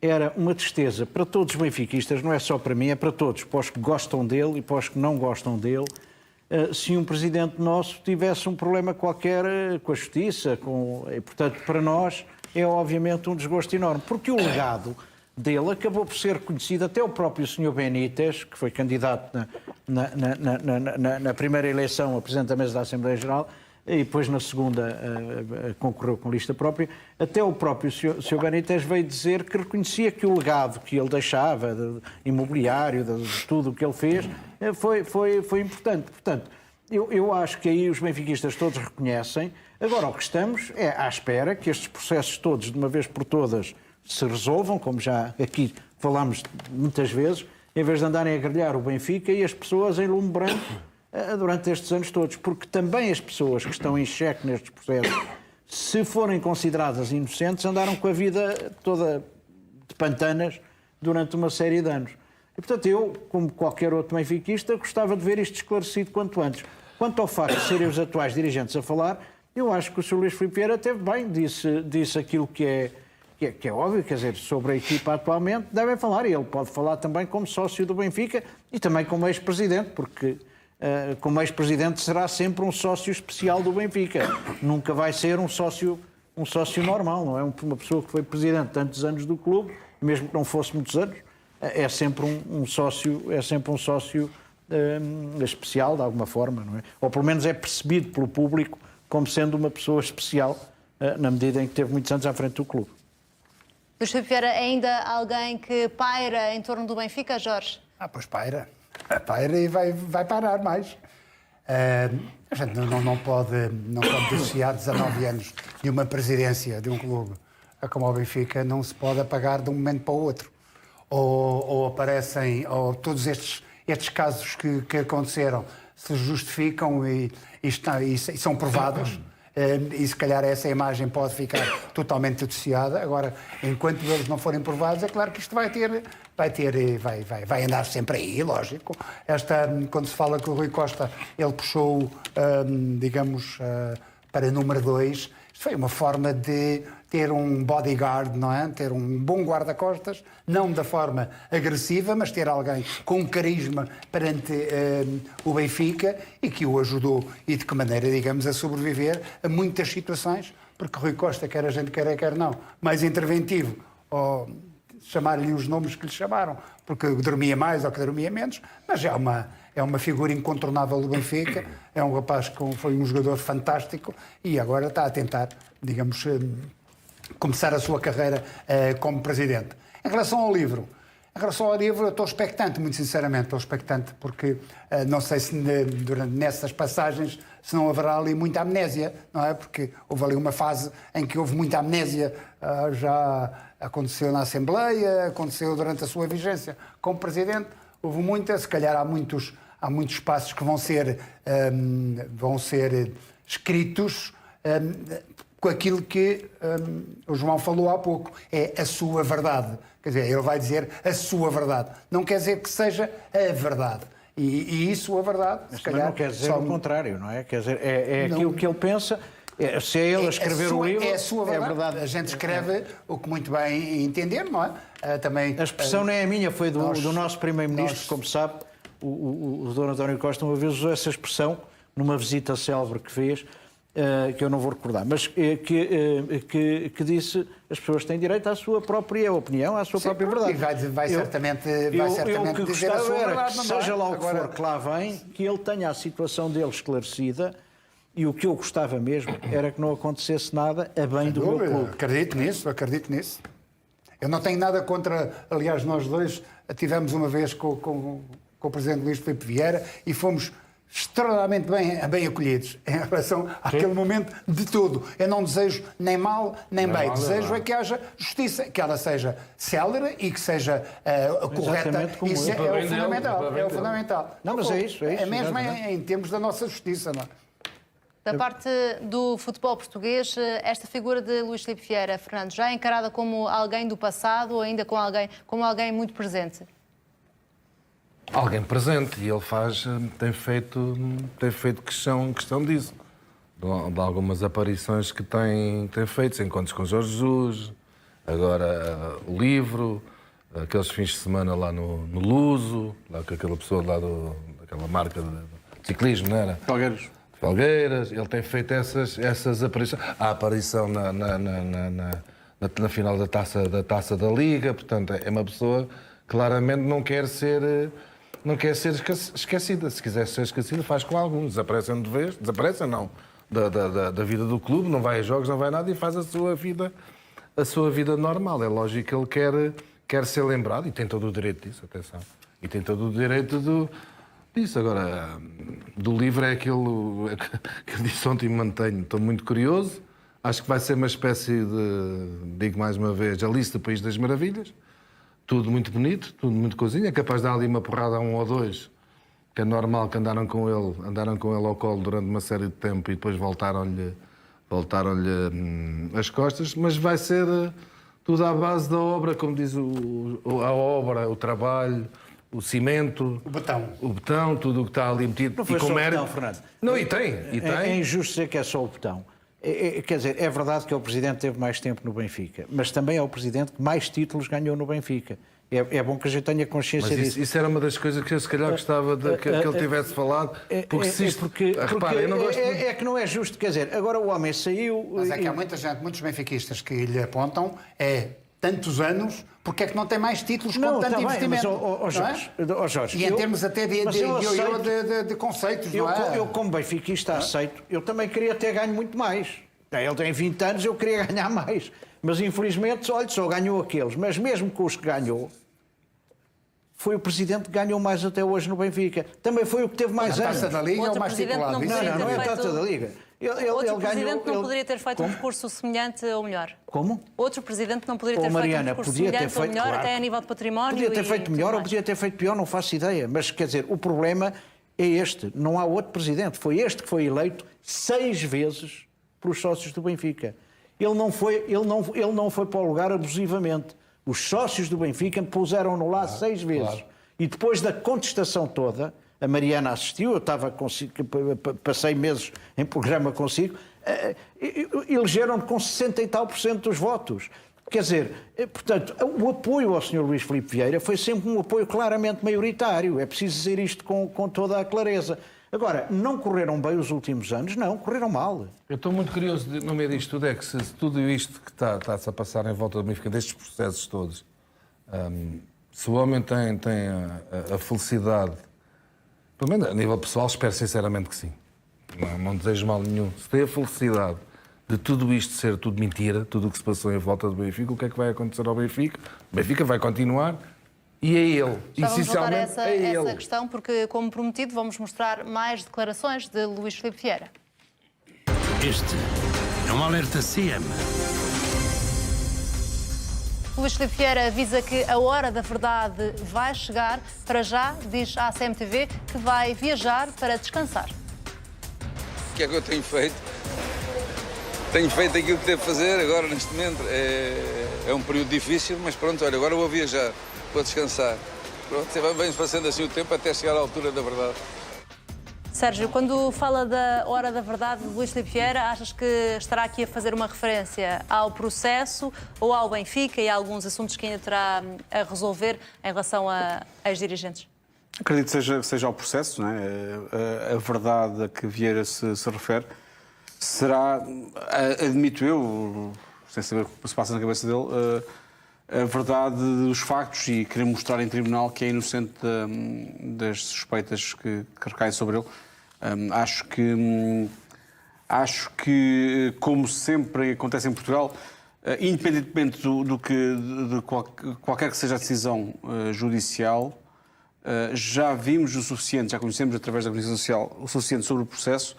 era uma tristeza para todos os benfiquistas, não é só para mim, é para todos, para os que gostam dele e para os que não gostam dele, se um presidente nosso tivesse um problema qualquer com a justiça, e, portanto, para nós é obviamente um desgosto enorme, porque o legado dele acabou por ser conhecido, até o próprio Sr. Benítez, que foi candidato na primeira eleição a Presidente da Mesa da Assembleia Geral, e depois na segunda concorreu com lista própria, até o próprio Sr. Benítez veio dizer que reconhecia que o legado que ele deixava, de imobiliário, de tudo o que ele fez, foi importante. Portanto, eu acho que aí os benfiquistas todos reconhecem. Agora, o que estamos é à espera que estes processos todos, de uma vez por todas, se resolvam, como já aqui falámos muitas vezes, em vez de andarem a grelhar o Benfica e as pessoas em lume branco durante estes anos todos. Porque também as pessoas que estão em xeque nestes processos, se forem consideradas inocentes, andaram com a vida toda de pantanas durante uma série de anos. E, portanto, eu, como qualquer outro benfiquista, gostava de ver isto esclarecido quanto antes. Quanto ao facto de serem os atuais dirigentes a falar, eu acho que o Sr. Luís Filipe Vieira teve bem, disse aquilo que é óbvio, quer dizer, sobre a equipa atualmente, devem falar, e ele pode falar também como sócio do Benfica e também como ex-presidente, porque como ex-presidente será sempre um sócio especial do Benfica, nunca vai ser um sócio um sócio normal, não é uma pessoa que foi presidente tantos anos do clube, mesmo que não fosse muitos anos, é sempre um sócio especial de alguma forma, não é? Ou pelo menos é percebido pelo público como sendo uma pessoa especial na medida em que teve muitos anos à frente do clube. Luís Filipe Vieira, ainda alguém que paira em torno do Benfica, Jorge? Pois paira. Paira e vai pairar mais. A gente não pode dissociar 19 anos de uma presidência de um clube como o Benfica, não se pode apagar de um momento para o outro. Ou aparecem, ou todos estes casos que aconteceram se justificam e são provados. E se calhar essa imagem pode ficar totalmente dissociada. Agora, enquanto eles não forem provados, é claro que isto vai andar sempre aí, lógico. Quando se fala que o Rui Costa, ele puxou, digamos, para número 2, isto foi uma forma de ter um bodyguard, não é? Ter um bom guarda-costas, não da forma agressiva, mas ter alguém com carisma perante o Benfica e que o ajudou, e de que maneira, digamos, a sobreviver a muitas situações, porque Rui Costa, quer a gente quer não, mais interventivo, ou chamar-lhe os nomes que lhe chamaram, porque dormia mais ou que dormia menos, mas é uma figura incontornável do Benfica, é um rapaz que foi um jogador fantástico e agora está a tentar, digamos, começar a sua carreira como presidente. Em relação ao livro, eu estou expectante, muito sinceramente, porque não sei se nessas passagens se não haverá ali muita amnésia, não é? Porque houve ali uma fase em que houve muita amnésia, já aconteceu na Assembleia, aconteceu durante a sua vigência como presidente, houve muita, se calhar há muitos passos que vão ser escritos com aquilo que o João falou há pouco, é a sua verdade. Quer dizer, ele vai dizer a sua verdade. Não quer dizer que seja a verdade. E isso, a verdade, mas se calhar... não quer dizer o contrário, não é? Quer dizer, é aquilo que ele pensa, se é ele a escrever o livro, é a sua verdade. É verdade. A gente escreve o que muito bem entender, não é? Também, a expressão não é a minha, foi do nosso Primeiro-Ministro, como sabe, o Dr. António Costa uma vez usou essa expressão numa visita célebre que fez, que eu não vou recordar, mas que disse as pessoas têm direito à sua própria opinião, à sua própria verdade. E vai certamente que dizer a sua verdade. Seja lá o que for que lá vem, que ele tenha a situação dele esclarecida, e o que eu gostava mesmo era que não acontecesse nada a bem do meu clube. Acredito nisso. Eu não tenho nada contra, aliás, nós dois tivemos uma vez com o Presidente Luís Filipe Vieira e fomos extremamente bem acolhidos em relação àquele momento de tudo. Eu não desejo nem mal nem bem. Desejo é que haja justiça, que ela seja célere e que seja correta. Isso é o fundamental. Não, mas é isso. É mesmo em termos da nossa justiça, não é? Da parte do futebol português, esta figura de Luís Filipe Vieira, Fernando, já é encarada como alguém do passado ou ainda como alguém muito presente? Alguém presente, e ele tem feito questão disso. De algumas aparições que tem feito, encontros com Jorge Jesus, agora o livro, aqueles fins de semana lá no Luso, lá com aquela pessoa lá daquela marca de ciclismo, não era? Felgueiras, ele tem feito essas aparições. A aparição na final da taça da Liga, portanto, é uma pessoa que claramente não quer ser esquecida. Se quiser ser esquecida, faz com alguns. Desaparecem de vez, não, da vida do clube, não vai a jogos, não vai a nada e faz a sua vida normal. É lógico que ele quer ser lembrado e tem todo o direito disso, atenção. E tem todo o direito disso. Agora, do livro é aquilo que eu disse ontem e mantenho. Estou muito curioso. Acho que vai ser uma espécie de, digo mais uma vez, Alice do País das Maravilhas. Tudo muito bonito, tudo muito coisinha. É capaz de dar ali uma porrada a um ou dois, que é normal que andaram com ele ao colo durante uma série de tempo e depois voltaram-lhe as costas. Mas vai ser tudo à base da obra, como diz a obra, o trabalho, o cimento, o betão, tudo o que está ali metido. Não foi só o betão, Fernando. Não, e tem. É injusto dizer que é só o betão. Quer dizer, é verdade que é o Presidente que teve mais tempo no Benfica, mas também é o Presidente que mais títulos ganhou no Benfica. É bom que a gente tenha consciência Mas disso. isso era uma das coisas que eu se calhar gostava que ele tivesse falado. Porque se isto... Repara, eu não gosto é que não é justo, quer dizer, agora o homem saiu... Mas é que há muita gente, muitos benfiquistas que lhe apontam tantos anos, porque é que não tem mais títulos com tanto investimento? Jorge, e em termos até de conceitos, não é? Eu, como benfiquista, aceito. Eu também queria ter ganho muito mais. Ele tem 20 anos, eu queria ganhar mais. Mas, infelizmente, olha, só ganhou aqueles. Mas mesmo com os que ganhou, foi o presidente que ganhou mais até hoje no Benfica. Também foi o que teve mais anos. A Taça da Liga é o mais titulado. Não é a Taça da Liga. Outro presidente não poderia ter feito um percurso semelhante ou melhor? Como? Outro presidente não poderia ter feito um percurso semelhante ou melhor, até a nível de património? Podia ter feito melhor ou podia ter feito pior, não faço ideia. Mas, quer dizer, o problema é este. Não há outro presidente. Foi este que foi eleito 6 vezes pelos sócios do Benfica. Ele não foi para o lugar abusivamente. Os sócios do Benfica puseram-no lá 6 vezes. Claro. E depois da contestação toda, a Mariana assistiu, eu estava consigo, passei meses em programa consigo, elegeram-no com 60 e tal % dos votos. Quer dizer, portanto, o apoio ao Sr. Luís Filipe Vieira foi sempre um apoio claramente maioritário. É preciso dizer isto com toda a clareza. Agora, não correram bem os últimos anos? Não, correram mal. Eu estou muito curioso, no meio disto tudo, é que se tudo isto que está-se a passar em volta do Benfica, destes processos todos, se o homem tem a felicidade, pelo menos a nível pessoal, espero sinceramente que sim. Não desejo mal nenhum. Se tem a felicidade de tudo isto ser tudo mentira, tudo o que se passou em volta do Benfica, o que é que vai acontecer ao Benfica? O Benfica vai continuar. E é ele, já vamos voltar a essa questão, porque, como prometido, vamos mostrar mais declarações de Luís Filipe Vieira. Este é um alerta CM. Luís Filipe Vieira avisa que a hora da verdade vai chegar. Para já, diz à CMTV que vai viajar para descansar. O que é que eu tenho feito? Tenho feito aquilo que devo fazer agora, neste momento. É um período difícil, mas pronto, olha, agora vou viajar. Para descansar. Pronto, vamos passando assim o tempo até chegar à altura da verdade. Sérgio, quando fala da hora da verdade de Luís Filipe Vieira, achas que estará aqui a fazer uma referência ao processo ou ao Benfica e a alguns assuntos que ainda terá a resolver em relação a ex-dirigentes? Acredito que seja ao processo, não é? A verdade a que Vieira se refere será, admito eu, sem saber o que se passa na cabeça dele, a verdade dos factos e querer mostrar em tribunal que é inocente das suspeitas que recaem sobre ele. Acho que, como sempre acontece em Portugal, independentemente de qualquer que seja a decisão judicial, já vimos o suficiente, já conhecemos através da comunicação social o suficiente sobre o processo,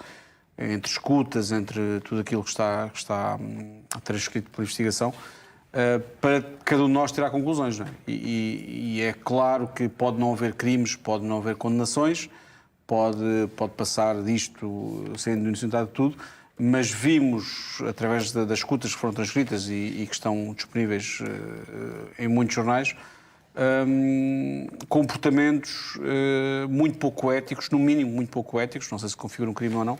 entre escutas, entre tudo aquilo que está transcrito pela investigação, para cada um de nós tirar conclusões. Não é? E é claro que pode não haver crimes, pode não haver condenações, pode passar disto sendo inocentado de tudo, mas vimos, através das escutas que foram transcritas e que estão disponíveis em muitos jornais, comportamentos muito pouco éticos, no mínimo muito pouco éticos, não sei se configura um crime ou não,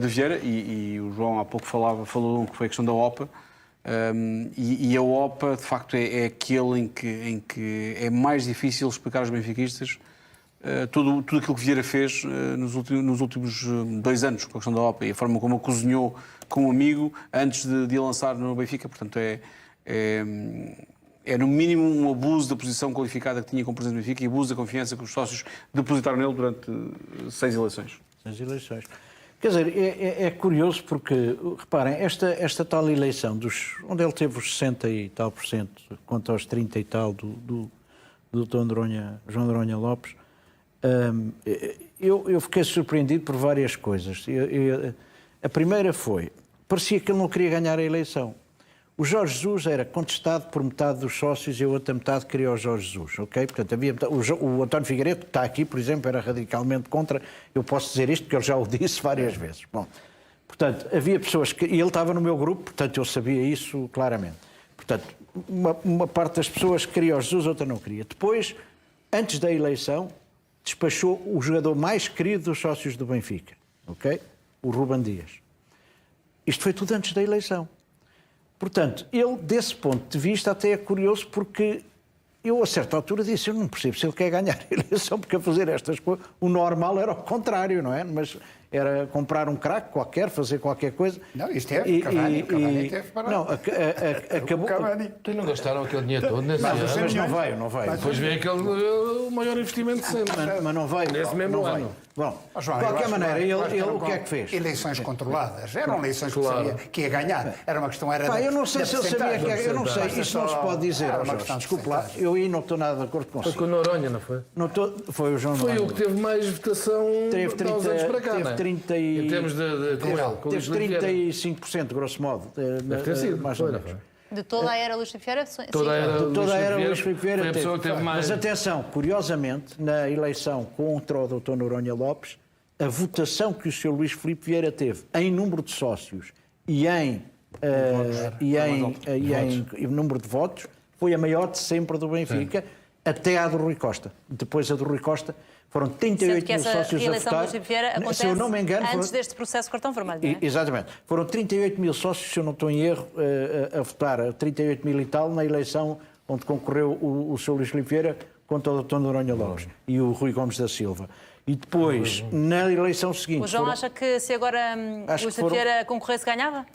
de Vieira, e o João há pouco falou que foi a questão da OPA. E a OPA, de facto, é aquele em que é mais difícil explicar aos benfiquistas tudo aquilo que Vieira fez nos últimos 2 anos com a questão da OPA e a forma como a cozinhou com um amigo antes de a lançar no Benfica. Portanto, é no mínimo um abuso da posição qualificada que tinha como presidente do Benfica e abuso da confiança que os sócios depositaram nele durante 6 eleições. 6 eleições. Quer dizer, é curioso porque, reparem, esta tal eleição, onde ele teve os 60 e tal %, quanto aos 30 e tal do João Noronha Lopes, eu fiquei surpreendido por várias coisas. A primeira parecia que ele não queria ganhar a eleição. O Jorge Jesus era contestado por metade dos sócios e a outra metade queria o Jorge Jesus, ok? Portanto, o António Figueiredo, que está aqui, por exemplo, era radicalmente contra. Eu posso dizer isto porque ele já o disse várias vezes. Bom, portanto, havia pessoas que... E ele estava no meu grupo, portanto, eu sabia isso claramente. Portanto, uma parte das pessoas queria o Jesus, outra não queria. Depois, antes da eleição, despachou o jogador mais querido dos sócios do Benfica, ok? O Ruben Dias. Isto foi tudo antes da eleição. Portanto, ele, desse ponto de vista, até é curioso porque eu a certa altura disse, eu não percebo se ele quer ganhar a eleição, porque a fazer estas coisas, o normal era o contrário, não é? Mas era comprar um craque qualquer, fazer qualquer coisa. Não, isto é, Cavani teve para... Não, acabou... Tu não gastaram aquele dinheiro todo nesse ano? Mas não veio. Depois vem aquele o maior investimento de sempre. Mas não veio. Nesse mesmo ano. Bom, de qualquer maneira, ele o que é que fez? Eleições controladas. Eram eleições que sabia que ia ganhar. Era uma questão... Eu não sei se ele sabia que ia... Eu não sei, isso não se pode dizer. Desculpe lá, eu aí não estou nada de acordo consigo. Foi com o Noronha, não foi? Foi o João Noronha. Foi o que teve mais votação há uns anos para cá, não é? Em termos de teve 35%, grosso modo. Deve ter sido, mais ou menos. De toda a era Luís Filipe Vieira? Toda a era Luís Filipe Vieira foi a pessoa que teve mais. Mas atenção, curiosamente, na eleição contra o Dr. Noronha Lopes, a votação que o Sr. Luís Filipe Vieira teve em número de sócios e em número de votos foi a maior de sempre do Benfica, até a do Rui Costa. Depois a do Rui Costa foram 38 mil sócios a votar. Se eu não me engano, antes deste processo de cartão vermelho, não é? Exatamente. Foram 38 mil sócios, se eu não estou em erro, a votar, 38 mil e tal, na eleição onde concorreu o Sr. Luís Filipe Vieira contra o Dr. Noronha Lopes e o Rui Gomes da Silva. E depois, na eleição seguinte... O João acha que se agora Luís Filipe Vieira concorresse, ganhava?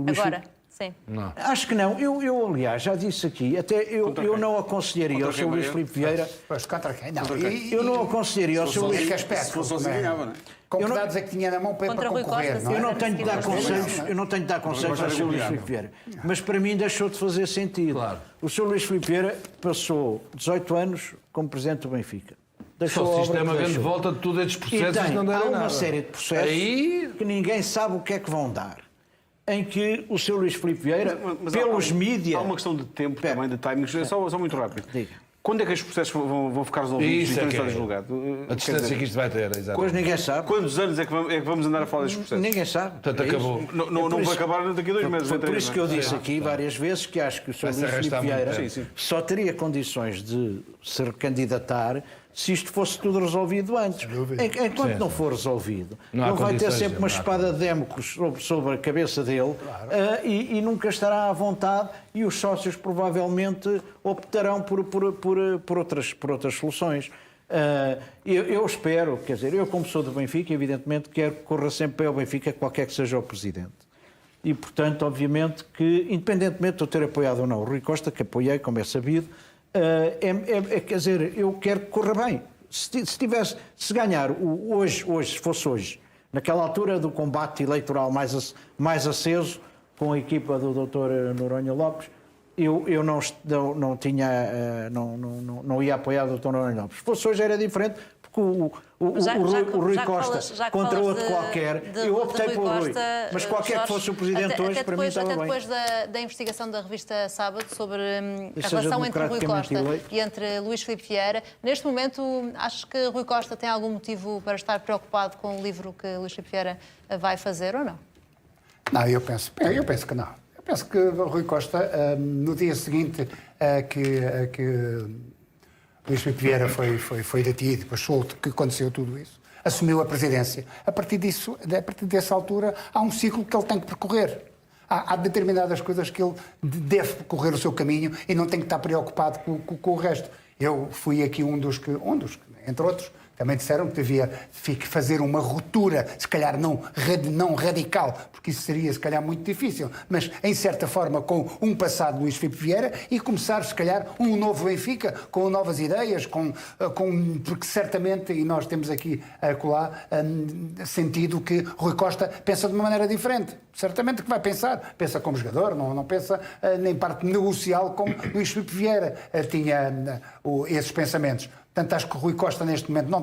Agora? Sim. Não. Acho que não. Eu, aliás, já disse aqui, até eu não aconselharia ao Sr. Luís Filipe Vieira... Pois, contra quem? Não. Eu não aconselharia ao Sr. Luís Filipe Vieira... Se fosse assim, ganhava, não é? Com que dados é que tinha na mão para concorrer? Eu não tenho de dar conselhos ao Sr. Luís Filipe Vieira. Mas para mim deixou de fazer sentido. Claro. O Sr. Luís Filipe Vieira passou 18 anos como Presidente do Benfica. Deixou o sistema grande volta de todos estes processos, não dá nada. Há uma série de processos que ninguém sabe o que é que vão dar. Em que o Sr. Luís Filipe Vieira, pelos mídias... Há uma questão de tempo também, de timing, só muito rápido. Diga. Quando é que estes processos vão ficar resolvidos e estão julgados? A distância que isto vai ter, exatamente. Pois ninguém sabe. Quantos anos é que vamos andar a falar destes processos? Ninguém sabe. Portanto, acabou. Não vai acabar daqui a 2 meses. Foi por isso que eu disse aqui várias vezes que acho que o Sr. Luís Filipe Vieira só teria condições de se recandidatar se isto fosse tudo resolvido antes. Enquanto não for resolvido, ele vai ter sempre uma espada de Damocles sobre a cabeça dele, e nunca estará à vontade, e os sócios provavelmente optarão por outras soluções. Eu espero, quer dizer, eu como sou do Benfica, evidentemente quero que corra sempre bem ao Benfica, qualquer que seja o presidente. E, portanto, obviamente que, independentemente de eu ter apoiado ou não o Rui Costa, que apoiei, como é sabido, quer dizer, eu quero que corra bem. Se ganhar hoje, se fosse hoje, naquela altura do combate eleitoral mais aceso, com a equipa do Dr. Noronha Lopes, eu não ia apoiar o Dr. Noronha Lopes. Se fosse hoje era diferente, porque o Rui Costa contra outro qualquer, eu optei pelo Rui. Mas qualquer que fosse o Presidente hoje, para mim estava bem. Até depois da investigação da revista Sábado sobre a relação entre Rui Costa e entre Luís Filipe Vieira, neste momento, acho que Rui Costa tem algum motivo para estar preocupado com o livro que Luís Filipe Vieira vai fazer ou não? Não, eu penso que não. Eu penso que o Rui Costa, no dia seguinte que Luís Filipe Vieira foi detido, depois solto, que aconteceu tudo isso, assumiu a presidência. A partir dessa altura, há um ciclo que ele tem que percorrer. Há determinadas coisas que ele deve percorrer o seu caminho e não tem que estar preocupado com o resto. Eu fui aqui um dos que, entre outros, também disseram que devia fazer uma ruptura, se calhar não radical, porque isso seria se calhar muito difícil, mas em certa forma com um passado de Luís Filipe Vieira e começar se calhar um novo Benfica, com novas ideias, porque certamente, e nós temos aqui acolá sentido que Rui Costa pensa de uma maneira diferente. Certamente que vai pensa como jogador, não pensa nem parte negocial como Luís Filipe Vieira tinha esses pensamentos. Portanto, acho que o Rui Costa, neste momento, não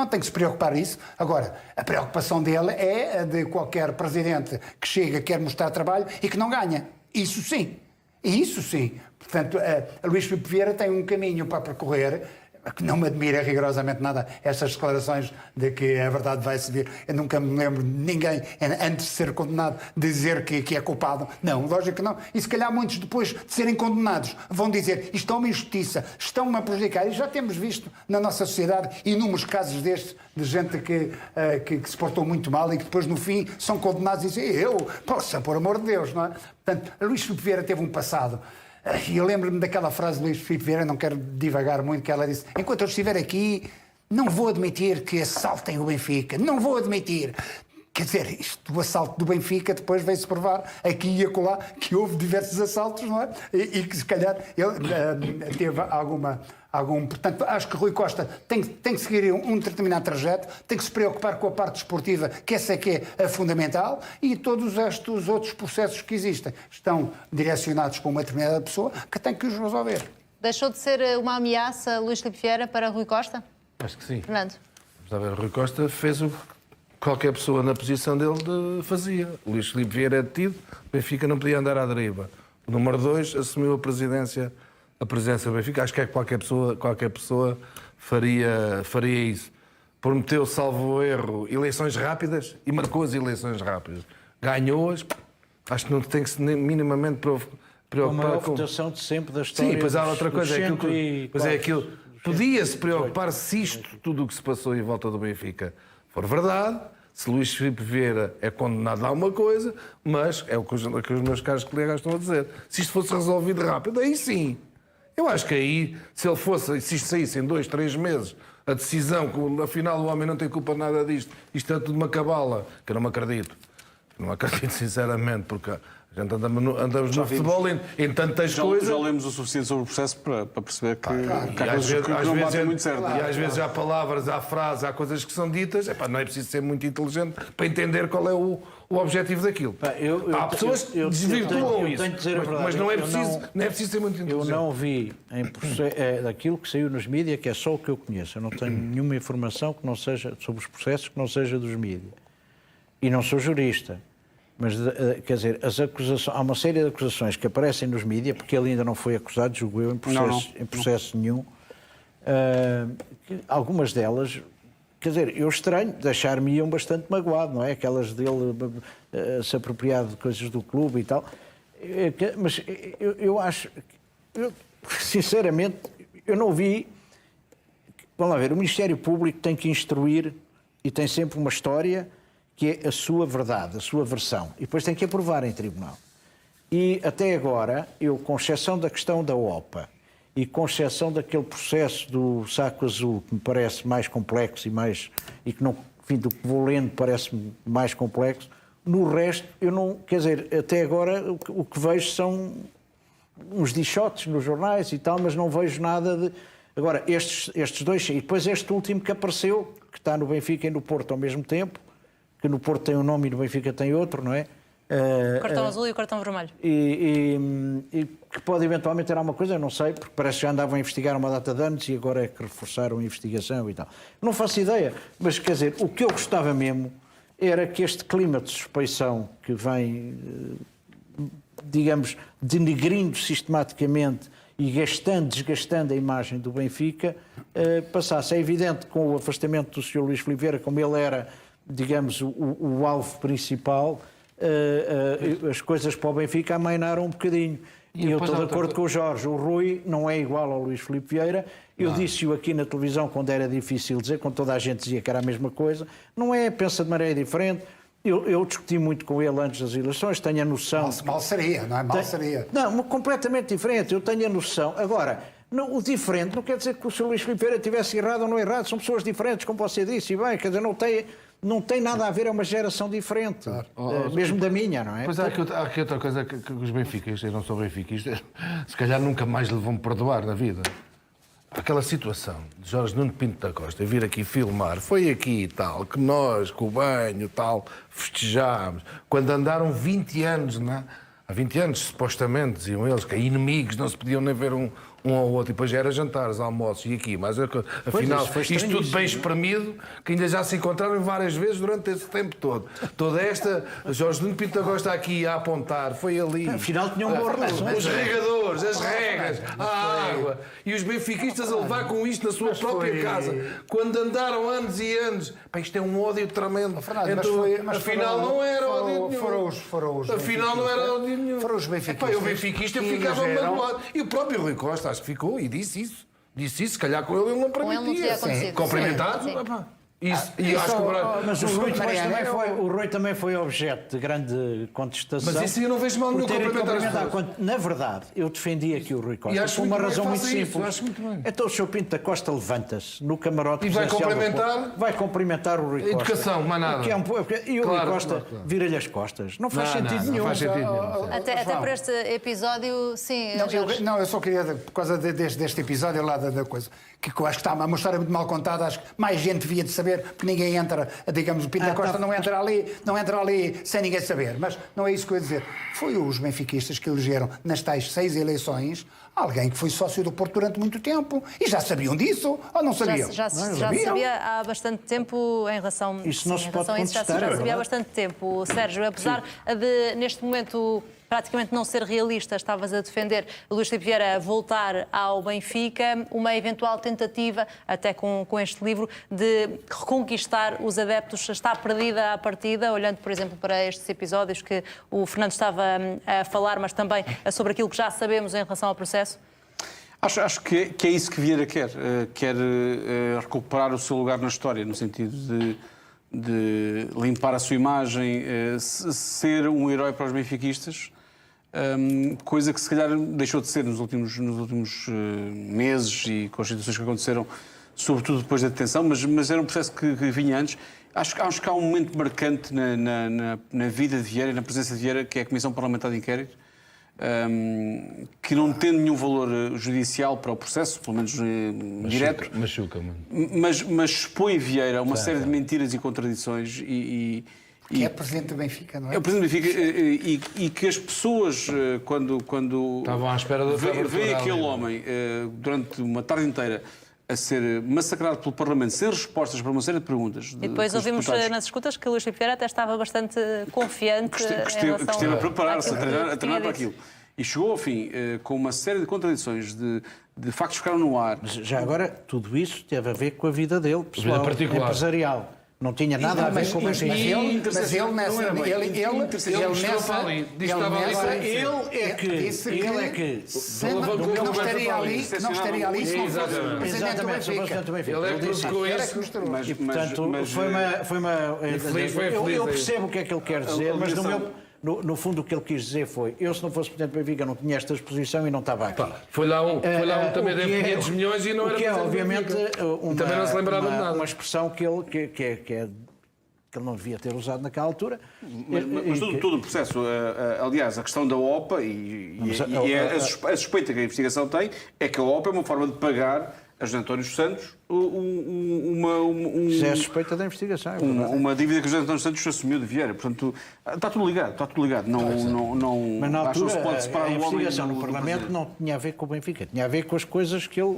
tem que se preocupar com isso. Agora, a preocupação dele é a de qualquer presidente que chega, quer mostrar trabalho e que não ganha. Isso sim. Isso sim. Portanto, Luís Filipe Vieira tem um caminho para percorrer, que não me admira rigorosamente nada essas declarações de que a verdade vai subir. Eu nunca me lembro de ninguém, antes de ser condenado, dizer que é culpado. Não, lógico que não. E se calhar muitos, depois de serem condenados, vão dizer isto é uma injustiça, estão-me a prejudicar. E já temos visto na nossa sociedade inúmeros casos destes, de gente que se portou muito mal e que depois, no fim, são condenados e dizem por amor de Deus, não é? Portanto, Luís Filipe Vieira teve um passado E eu lembro-me daquela frase de Luís Filipe Vieira, não quero divagar muito, que ela disse: enquanto eu estiver aqui, não vou admitir que assaltem o Benfica, não vou admitir. Quer dizer, isto do assalto do Benfica depois veio-se provar aqui e acolá que houve diversos assaltos, não é? E que se calhar ele teve algum... Portanto, acho que Rui Costa tem que seguir um determinado trajeto, tem que se preocupar com a parte desportiva, que essa é que é a fundamental, e todos estes outros processos que existem estão direcionados para uma determinada pessoa que tem que os resolver. Deixou de ser uma ameaça Luís Filipe Vieira para Rui Costa? Acho que sim. Fernando? Vamos ver, Rui Costa fez o que qualquer pessoa na posição dele fazia. Luís Filipe Vieira é detido, o Benfica não podia andar à deriva. O número 2 assumiu a presidência do Benfica. Acho que é que qualquer pessoa faria isso. Prometeu, salvo erro, eleições rápidas e marcou as eleições rápidas. Ganhou-as, acho que não tem que se minimamente preocupar a maior votação de sempre da história. Sim, pois há outra coisa. Aquilo. Podia-se preocupar se isto, tudo o que se passou em volta do Benfica, for verdade, se Luís Filipe Vieira é condenado a alguma coisa, mas é o que os meus caros colegas estão a dizer. Se isto fosse resolvido rápido, aí sim. Eu acho que aí, se isto saísse em 2, 3 meses, a decisão, que afinal o homem não tem culpa de nada disto, isto é tudo uma cabala, que eu não me acredito. Não acredito sinceramente, porque a gente andamos no futebol em tantas coisas. Já lemos o suficiente sobre o processo para perceber que há coisas que não batem muito certo. E às vezes há palavras, há frases, há coisas que são ditas, não é preciso ser muito inteligente para entender qual é o objetivo daquilo. Há pessoas que desvirtuam isso, mas não é preciso ser muito inteligente. Eu não vi daquilo que saiu nos mídias, que é só o que eu conheço. Eu não tenho nenhuma informação que não seja sobre os processos que não seja dos mídias. E não sou jurista. Mas, quer dizer, há uma série de acusações que aparecem nos mídias, porque ele ainda não foi acusado, julgo eu, em processo nenhum. Algumas delas, quer dizer, eu estranho, deixar-me-iam bastante magoado, não é? Aquelas dele se apropriar de coisas do clube e tal. Mas eu acho, sinceramente, eu não vi. Vamos lá ver, o Ministério Público tem que instruir e tem sempre uma história que é a sua verdade, a sua versão. E depois tem que aprovar em tribunal. E até agora, eu, com exceção da questão da OPA e com exceção daquele processo do saco azul, que me parece mais complexo e que não, enfim, do que vou lendo parece-me mais complexo, no resto, eu não, quer dizer, até agora o que vejo são uns dichotes nos jornais e tal, mas não vejo nada de... Agora, estes dois, e depois este último que apareceu, que está no Benfica e no Porto ao mesmo tempo, que no Porto tem um nome e no Benfica tem outro, não é? O cartão azul e o cartão vermelho. E que pode eventualmente ter alguma coisa, eu não sei, porque parece que já andavam a investigar uma data de anos e agora é que reforçaram a investigação e tal. Não faço ideia, mas quer dizer, o que eu gostava mesmo era que este clima de suspeição que vem, digamos, denegrindo sistematicamente e desgastando a imagem do Benfica, passasse. É evidente que com o afastamento do Sr. Luís Filipe Vieira, como ele era, digamos, o alvo principal, as coisas para o Benfica amainaram um bocadinho. E eu estou de acordo com o Jorge. O Rui não é igual ao Luís Filipe Vieira. Eu disse-o aqui na televisão quando era difícil dizer, quando toda a gente dizia que era a mesma coisa. Não é, pensa de maneira diferente. Eu discuti muito com ele antes das eleições, tenho a noção... Mal seria, não é? Mal seria. Não, completamente diferente. Eu tenho a noção. Agora, o diferente não quer dizer que o Sr. Luís Filipe Vieira estivesse errado ou não errado. São pessoas diferentes, como você disse. E bem, quer dizer, não tem nada a ver, é uma geração diferente. Claro. Mesmo da minha, não é? Pois há aqui outra coisa que os benfiquistas, eu não sou benfiquista, se calhar nunca mais lhe vão perdoar na vida. Aquela situação de Jorge Nuno Pinto da Costa vir aqui filmar, foi aqui e tal, que nós, com o banho tal, festejámos. Quando andaram 20 anos, não é? Há 20 anos, supostamente, diziam eles, que inimigos, não se podiam nem ver um ao outro, e depois já era jantares, almoços e aqui, mas afinal, isto tudo bem espremido, que ainda já se encontraram várias vezes durante esse tempo todo. Toda esta, Jorge Nuno Pinto da Costa aqui a apontar, foi ali. Afinal tinham boas relações. Os regadores, as regas, a água, e os benfiquistas a levar com isto na sua própria casa, quando andaram anos e anos. Pá, isto é um ódio tremendo. Afinal não era ódio nenhum. Afinal não era ódio nenhum. Foram os benfiquistas. O benfiquista ficava magoado. E o próprio Rui Costa, acho que ficou e disse isso. Disse isso, se calhar com ele não permitia. Com ele não tinha acontecido. Cumprimentado. Mas o Rui também foi objeto de grande contestação. Mas isso eu não vejo mal nenhum complementar. Na verdade, eu defendi aqui o Rui Costa por uma razão muito simples. Então o Sr. Pinto da Costa levanta-se no camarote e vai cumprimentar o Rui Costa. Educação, mais nada. E o Rui Costa vira-lhe as costas. Não faz sentido nenhum. Até por este episódio, sim. Eu só queria, por causa deste episódio lá da coisa, que eu acho que está uma história muito mal contada, acho que mais gente devia de saber, porque ninguém entra, digamos, o Pinto da Costa não entra ali sem ninguém saber. Mas não é isso que eu ia dizer. Foi os benfiquistas que elegeram nas tais 6 eleições alguém que foi sócio do Porto durante muito tempo e já sabiam disso ou não sabiam? Já sabia há bastante tempo em relação, isso não se pode a isso. Já sabia há bastante tempo, Sérgio. Apesar de, neste momento, praticamente não ser realista, estavas a defender Luís Filipe Vieira voltar ao Benfica, uma eventual tentativa, até com este livro, de reconquistar os adeptos. Está perdida a partida, olhando, por exemplo, para estes episódios que o Fernando estava a falar, mas também sobre aquilo que já sabemos em relação ao processo? Acho que é isso que Vieira quer. Quer recuperar o seu lugar na história, no sentido de limpar a sua imagem, ser um herói para os benfiquistas, coisa que se calhar deixou de ser nos últimos meses e com as situações que aconteceram, sobretudo depois da detenção, mas era um processo que vinha antes. Acho que há um momento marcante na vida de Vieira e na presença de Vieira, que é a Comissão Parlamentar de Inquérito, que não tem nenhum valor judicial para o processo, pelo menos direto. Machuca-me. Mas expõe Vieira a uma série de mentiras e contradições que é presidente do Benfica, não é? É o presidente do Benfica e que as pessoas, quando estavam à espera da vê aquele homem durante uma tarde inteira a ser massacrado pelo Parlamento, sem respostas para uma série de perguntas. E depois ouvimos nas escutas que o Luís Filipe Vieira até estava bastante confiante. Que esteve a preparar-se, a treinar para aquilo. E chegou ao fim com uma série de contradições, de factos que ficaram no ar. Mas já agora, tudo isso teve a ver com a vida dele, pessoal, empresarial. Não tinha nada a ver com o Benfica. Mas ele não estaria ali se não fosse exatamente o Benfica. Ele é que provocou isso. E, portanto, foi uma... Eu percebo o que é que ele quer dizer, mas no fundo o que ele quis dizer foi: eu, se não fosse presidente do Benfica, não tinha esta exposição e não estava aqui. Foi lá um também deve 500 milhões e não era... Que é, obviamente, também não se lembrava de nada. Uma expressão que ele não devia ter usado naquela altura. Mas todo o processo, aliás, a questão da OPA a suspeita que a investigação tem é que a OPA é uma forma de pagar a José António Santos Já é suspeita da investigação. Uma dívida que o José António Santos assumiu de Vieira. Portanto, está tudo ligado. Mas na altura, se pode separar a investigação no Parlamento não tinha a ver com o Benfica. Tinha a ver com as coisas que ele,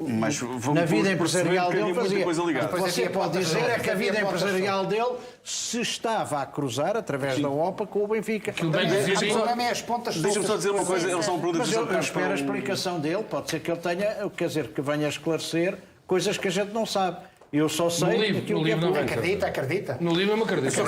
na vida empresarial dele, fazia. Você pode dizer que a vida empresarial dele se estava a cruzar, através da OPA, com o Benfica. Deixa-me só dizer uma coisa. Eles são mas eu espero a explicação dele. Pode ser que ele tenha, quer dizer, que venha a esclarecer coisas que a gente não sabe. Eu só sei aquilo que acredita. No livro não me acredita.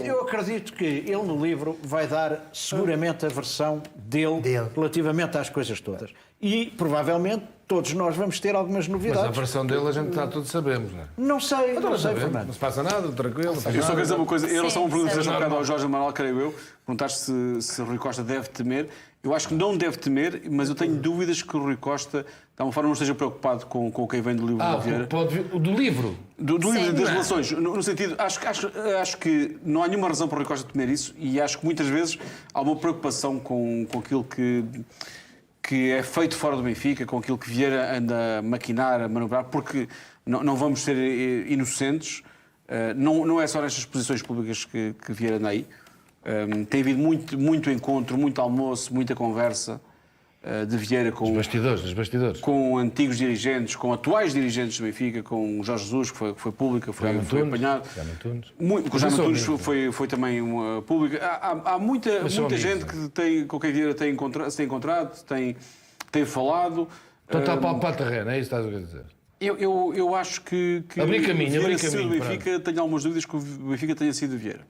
Eu acredito que ele no livro vai dar seguramente a versão dele relativamente às coisas todas. E provavelmente todos nós vamos ter algumas novidades. Mas a versão dele a gente todos sabemos, não é? Não sei, Fernando. Não se passa nada, tranquilo. Eu só quero dizer uma coisa. Em relação a uma pergunta que fez um bocado ao Jorge Amaral, creio eu, perguntaste se Rui Costa deve temer. Eu acho que não deve temer, mas eu tenho dúvidas que o Rui Costa, de alguma forma, não esteja preocupado com quem vem do livro do Vieira. Do livro? Do livro das relações. No sentido, acho que não há nenhuma razão para o Rui Costa temer isso e acho que muitas vezes há uma preocupação com aquilo que é feito fora do Benfica, com aquilo que Vieira anda a maquinar, a manobrar, porque não vamos ser inocentes. Não é só nestas posições públicas que Vieira anda aí. Tem havido muito encontro, muito almoço, muita conversa de Vieira com nos bastidores, com antigos dirigentes, com atuais dirigentes do Benfica, com o Jorge Jesus, que foi pública, foi apanhado. Com o Jaime Antunes foi também uma pública. Há muita gente com quem Vieira se tem encontrado, tem falado. Então está a palpar terreno, é isso que estás a dizer? Eu acho que abrir caminho, o Benfica tenho algumas dúvidas que o Benfica tenha sido Vieira.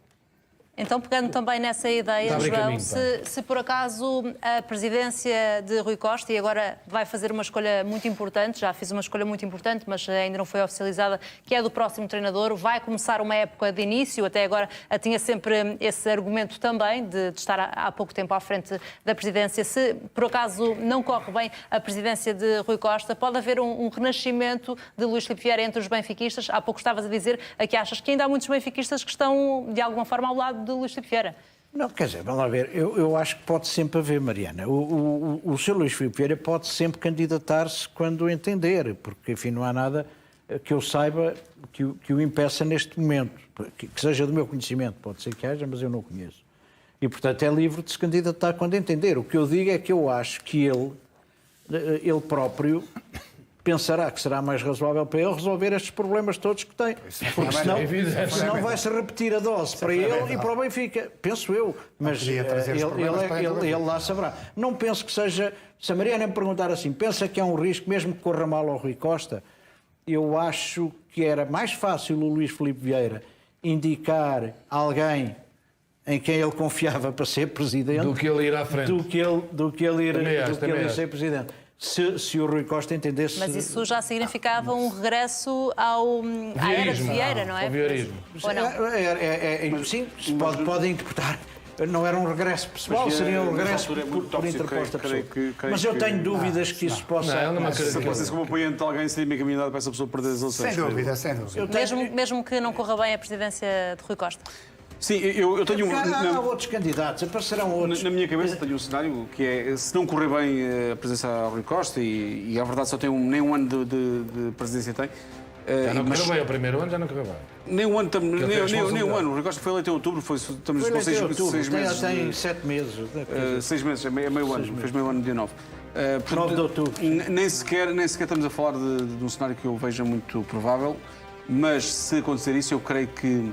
Então, pegando também nessa ideia, João, se por acaso a presidência de Rui Costa, e agora vai fazer uma escolha muito importante, já fez uma escolha muito importante, mas ainda não foi oficializada, que é do próximo treinador, vai começar uma época de início, até agora tinha sempre esse argumento também de estar há pouco tempo à frente da presidência. Se por acaso não corre bem a presidência de Rui Costa, pode haver um renascimento de Luís Filipe Vieira entre os benfiquistas. Há pouco estavas a dizer que achas que ainda há muitos benfiquistas que estão de alguma forma ao lado de Luís Filipe Vieira. Não, quer dizer, vamos lá ver, eu acho que pode sempre haver, Mariana. O Sr. Luís Filipe Vieira pode sempre candidatar-se quando entender, porque, enfim, não há nada que eu saiba que o impeça neste momento, que seja do meu conhecimento, pode ser que haja, mas eu não conheço. E, portanto, é livre de se candidatar quando entender. O que eu digo é que eu acho que ele próprio pensará que será mais razoável para ele resolver estes problemas todos que tem. Porque senão vai-se repetir a dose para ele e para o Benfica. Penso eu. Mas ele lá saberá. Não penso que seja... Se a Mariana me perguntar assim, pensa que é um risco, mesmo que corra mal ao Rui Costa, eu acho que era mais fácil o Luís Filipe Vieira indicar alguém em quem ele confiava para ser presidente do que ele ir à frente. Do que ele ir ser presidente. Se o Rui Costa entendesse... Mas isso já significava um regresso à era de Vieira, não é? Ao vieirismo. Ou não? Sim, pode interpretar. Não era um regresso pessoal, seria um regresso por interposta pessoa. Mas eu tenho dúvidas que isso possa... Se como apoiante de alguém seria meio caminhado para essa pessoa perder as eleições. Sem dúvida, sem dúvida. Mesmo que não corra bem a presidência de Rui Costa. Sim, eu tenho Há outros candidatos, aparecerão outros. Na minha cabeça tenho um cenário que é, se não correr bem a presença a Rui Costa, e a verdade só tem nem um ano de presidência tem. Já não correu bem, o primeiro ano já não correu bem. Nem um ano, nem um ano. O Rui Costa foi eleito em outubro, estamos com 6 meses. Tem 7 meses. 6 meses, é meio ano, fez meio ano dia 9. 9 de outubro. Nem sequer estamos a falar de um cenário que eu veja muito provável, mas se acontecer isso, eu creio que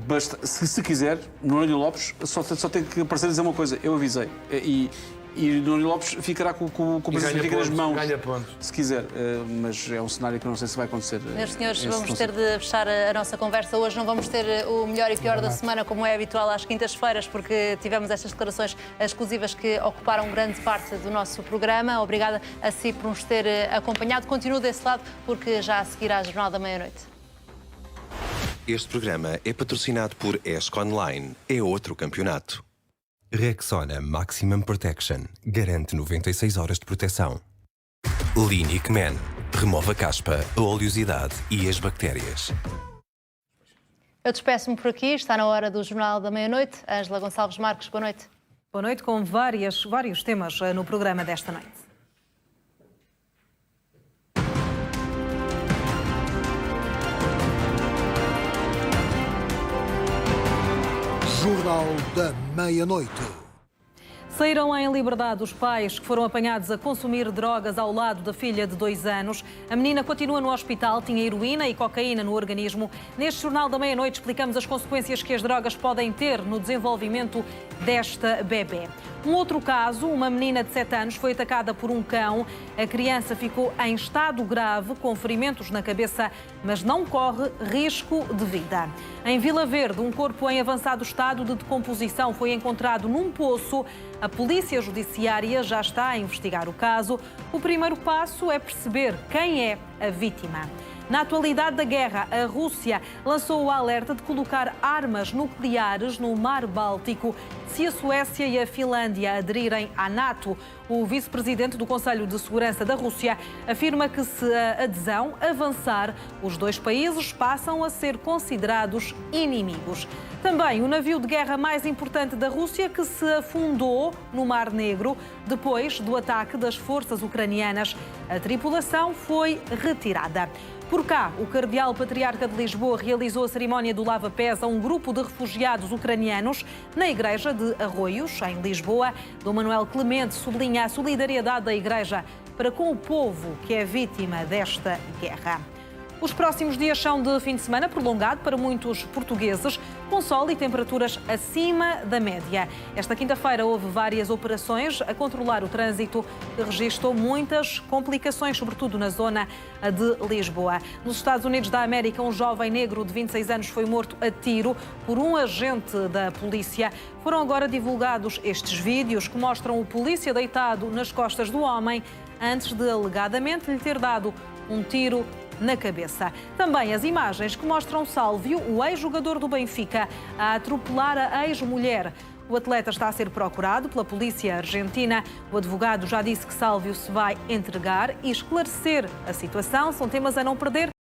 basta, se quiser, Nuno Lopes só tem que aparecer a dizer uma coisa: eu avisei. E Nuno Lopes ficará com o presidente nas mãos, se quiser. Mas é um cenário que eu não sei se vai acontecer. Meus senhores, vamos ter de fechar a nossa conversa. Hoje não vamos ter o melhor e pior da semana, como é habitual às quintas-feiras, porque tivemos estas declarações exclusivas que ocuparam grande parte do nosso programa. Obrigada a si por nos ter acompanhado. Continuo desse lado, porque já a seguir à Jornal da Meia-Noite. Este programa é patrocinado por ESC Online. É outro campeonato. Rexona Maximum Protection. Garante 96 horas de proteção. Linic Man. Remove a caspa, a oleosidade e as bactérias. Eu despeço-me por aqui. Está na hora do Jornal da Meia-Noite. Ângela Gonçalves Marques, boa noite. Boa noite, com vários temas no programa desta noite. Jornal da Meia-Noite. Saíram em liberdade os pais que foram apanhados a consumir drogas ao lado da filha de 2 anos. A menina continua no hospital, tinha heroína e cocaína no organismo. Neste Jornal da Meia-Noite explicamos as consequências que as drogas podem ter no desenvolvimento desta bebê. Um outro caso, uma menina de 7 anos foi atacada por um cão. A criança ficou em estado grave, com ferimentos na cabeça, mas não corre risco de vida. Em Vila Verde, um corpo em avançado estado de decomposição foi encontrado num poço. A Polícia Judiciária já está a investigar o caso. O primeiro passo é perceber quem é a vítima. Na atualidade da guerra, a Rússia lançou o alerta de colocar armas nucleares no Mar Báltico se a Suécia e a Finlândia aderirem à NATO. O vice-presidente do Conselho de Segurança da Rússia afirma que, se a adesão avançar, os 2 países passam a ser considerados inimigos. Também o navio de guerra mais importante da Rússia, que se afundou no Mar Negro depois do ataque das forças ucranianas. A tripulação foi retirada. Por cá, o Cardeal Patriarca de Lisboa realizou a cerimónia do lava-pés a um grupo de refugiados ucranianos na Igreja de Arroios, em Lisboa. Dom Manuel Clemente sublinha a solidariedade da Igreja para com o povo que é vítima desta guerra. Os próximos dias são de fim de semana prolongado para muitos portugueses, com sol e temperaturas acima da média. Esta quinta-feira houve várias operações a controlar o trânsito, que registrou muitas complicações, sobretudo na zona de Lisboa. Nos Estados Unidos da América, um jovem negro de 26 anos foi morto a tiro por um agente da polícia. Foram agora divulgados estes vídeos que mostram o polícia deitado nas costas do homem antes de alegadamente lhe ter dado um tiro na cabeça. Também as imagens que mostram Sálvio, o ex-jogador do Benfica, a atropelar a ex-mulher. O atleta está a ser procurado pela polícia argentina. O advogado já disse que Sálvio se vai entregar e esclarecer a situação. São temas a não perder.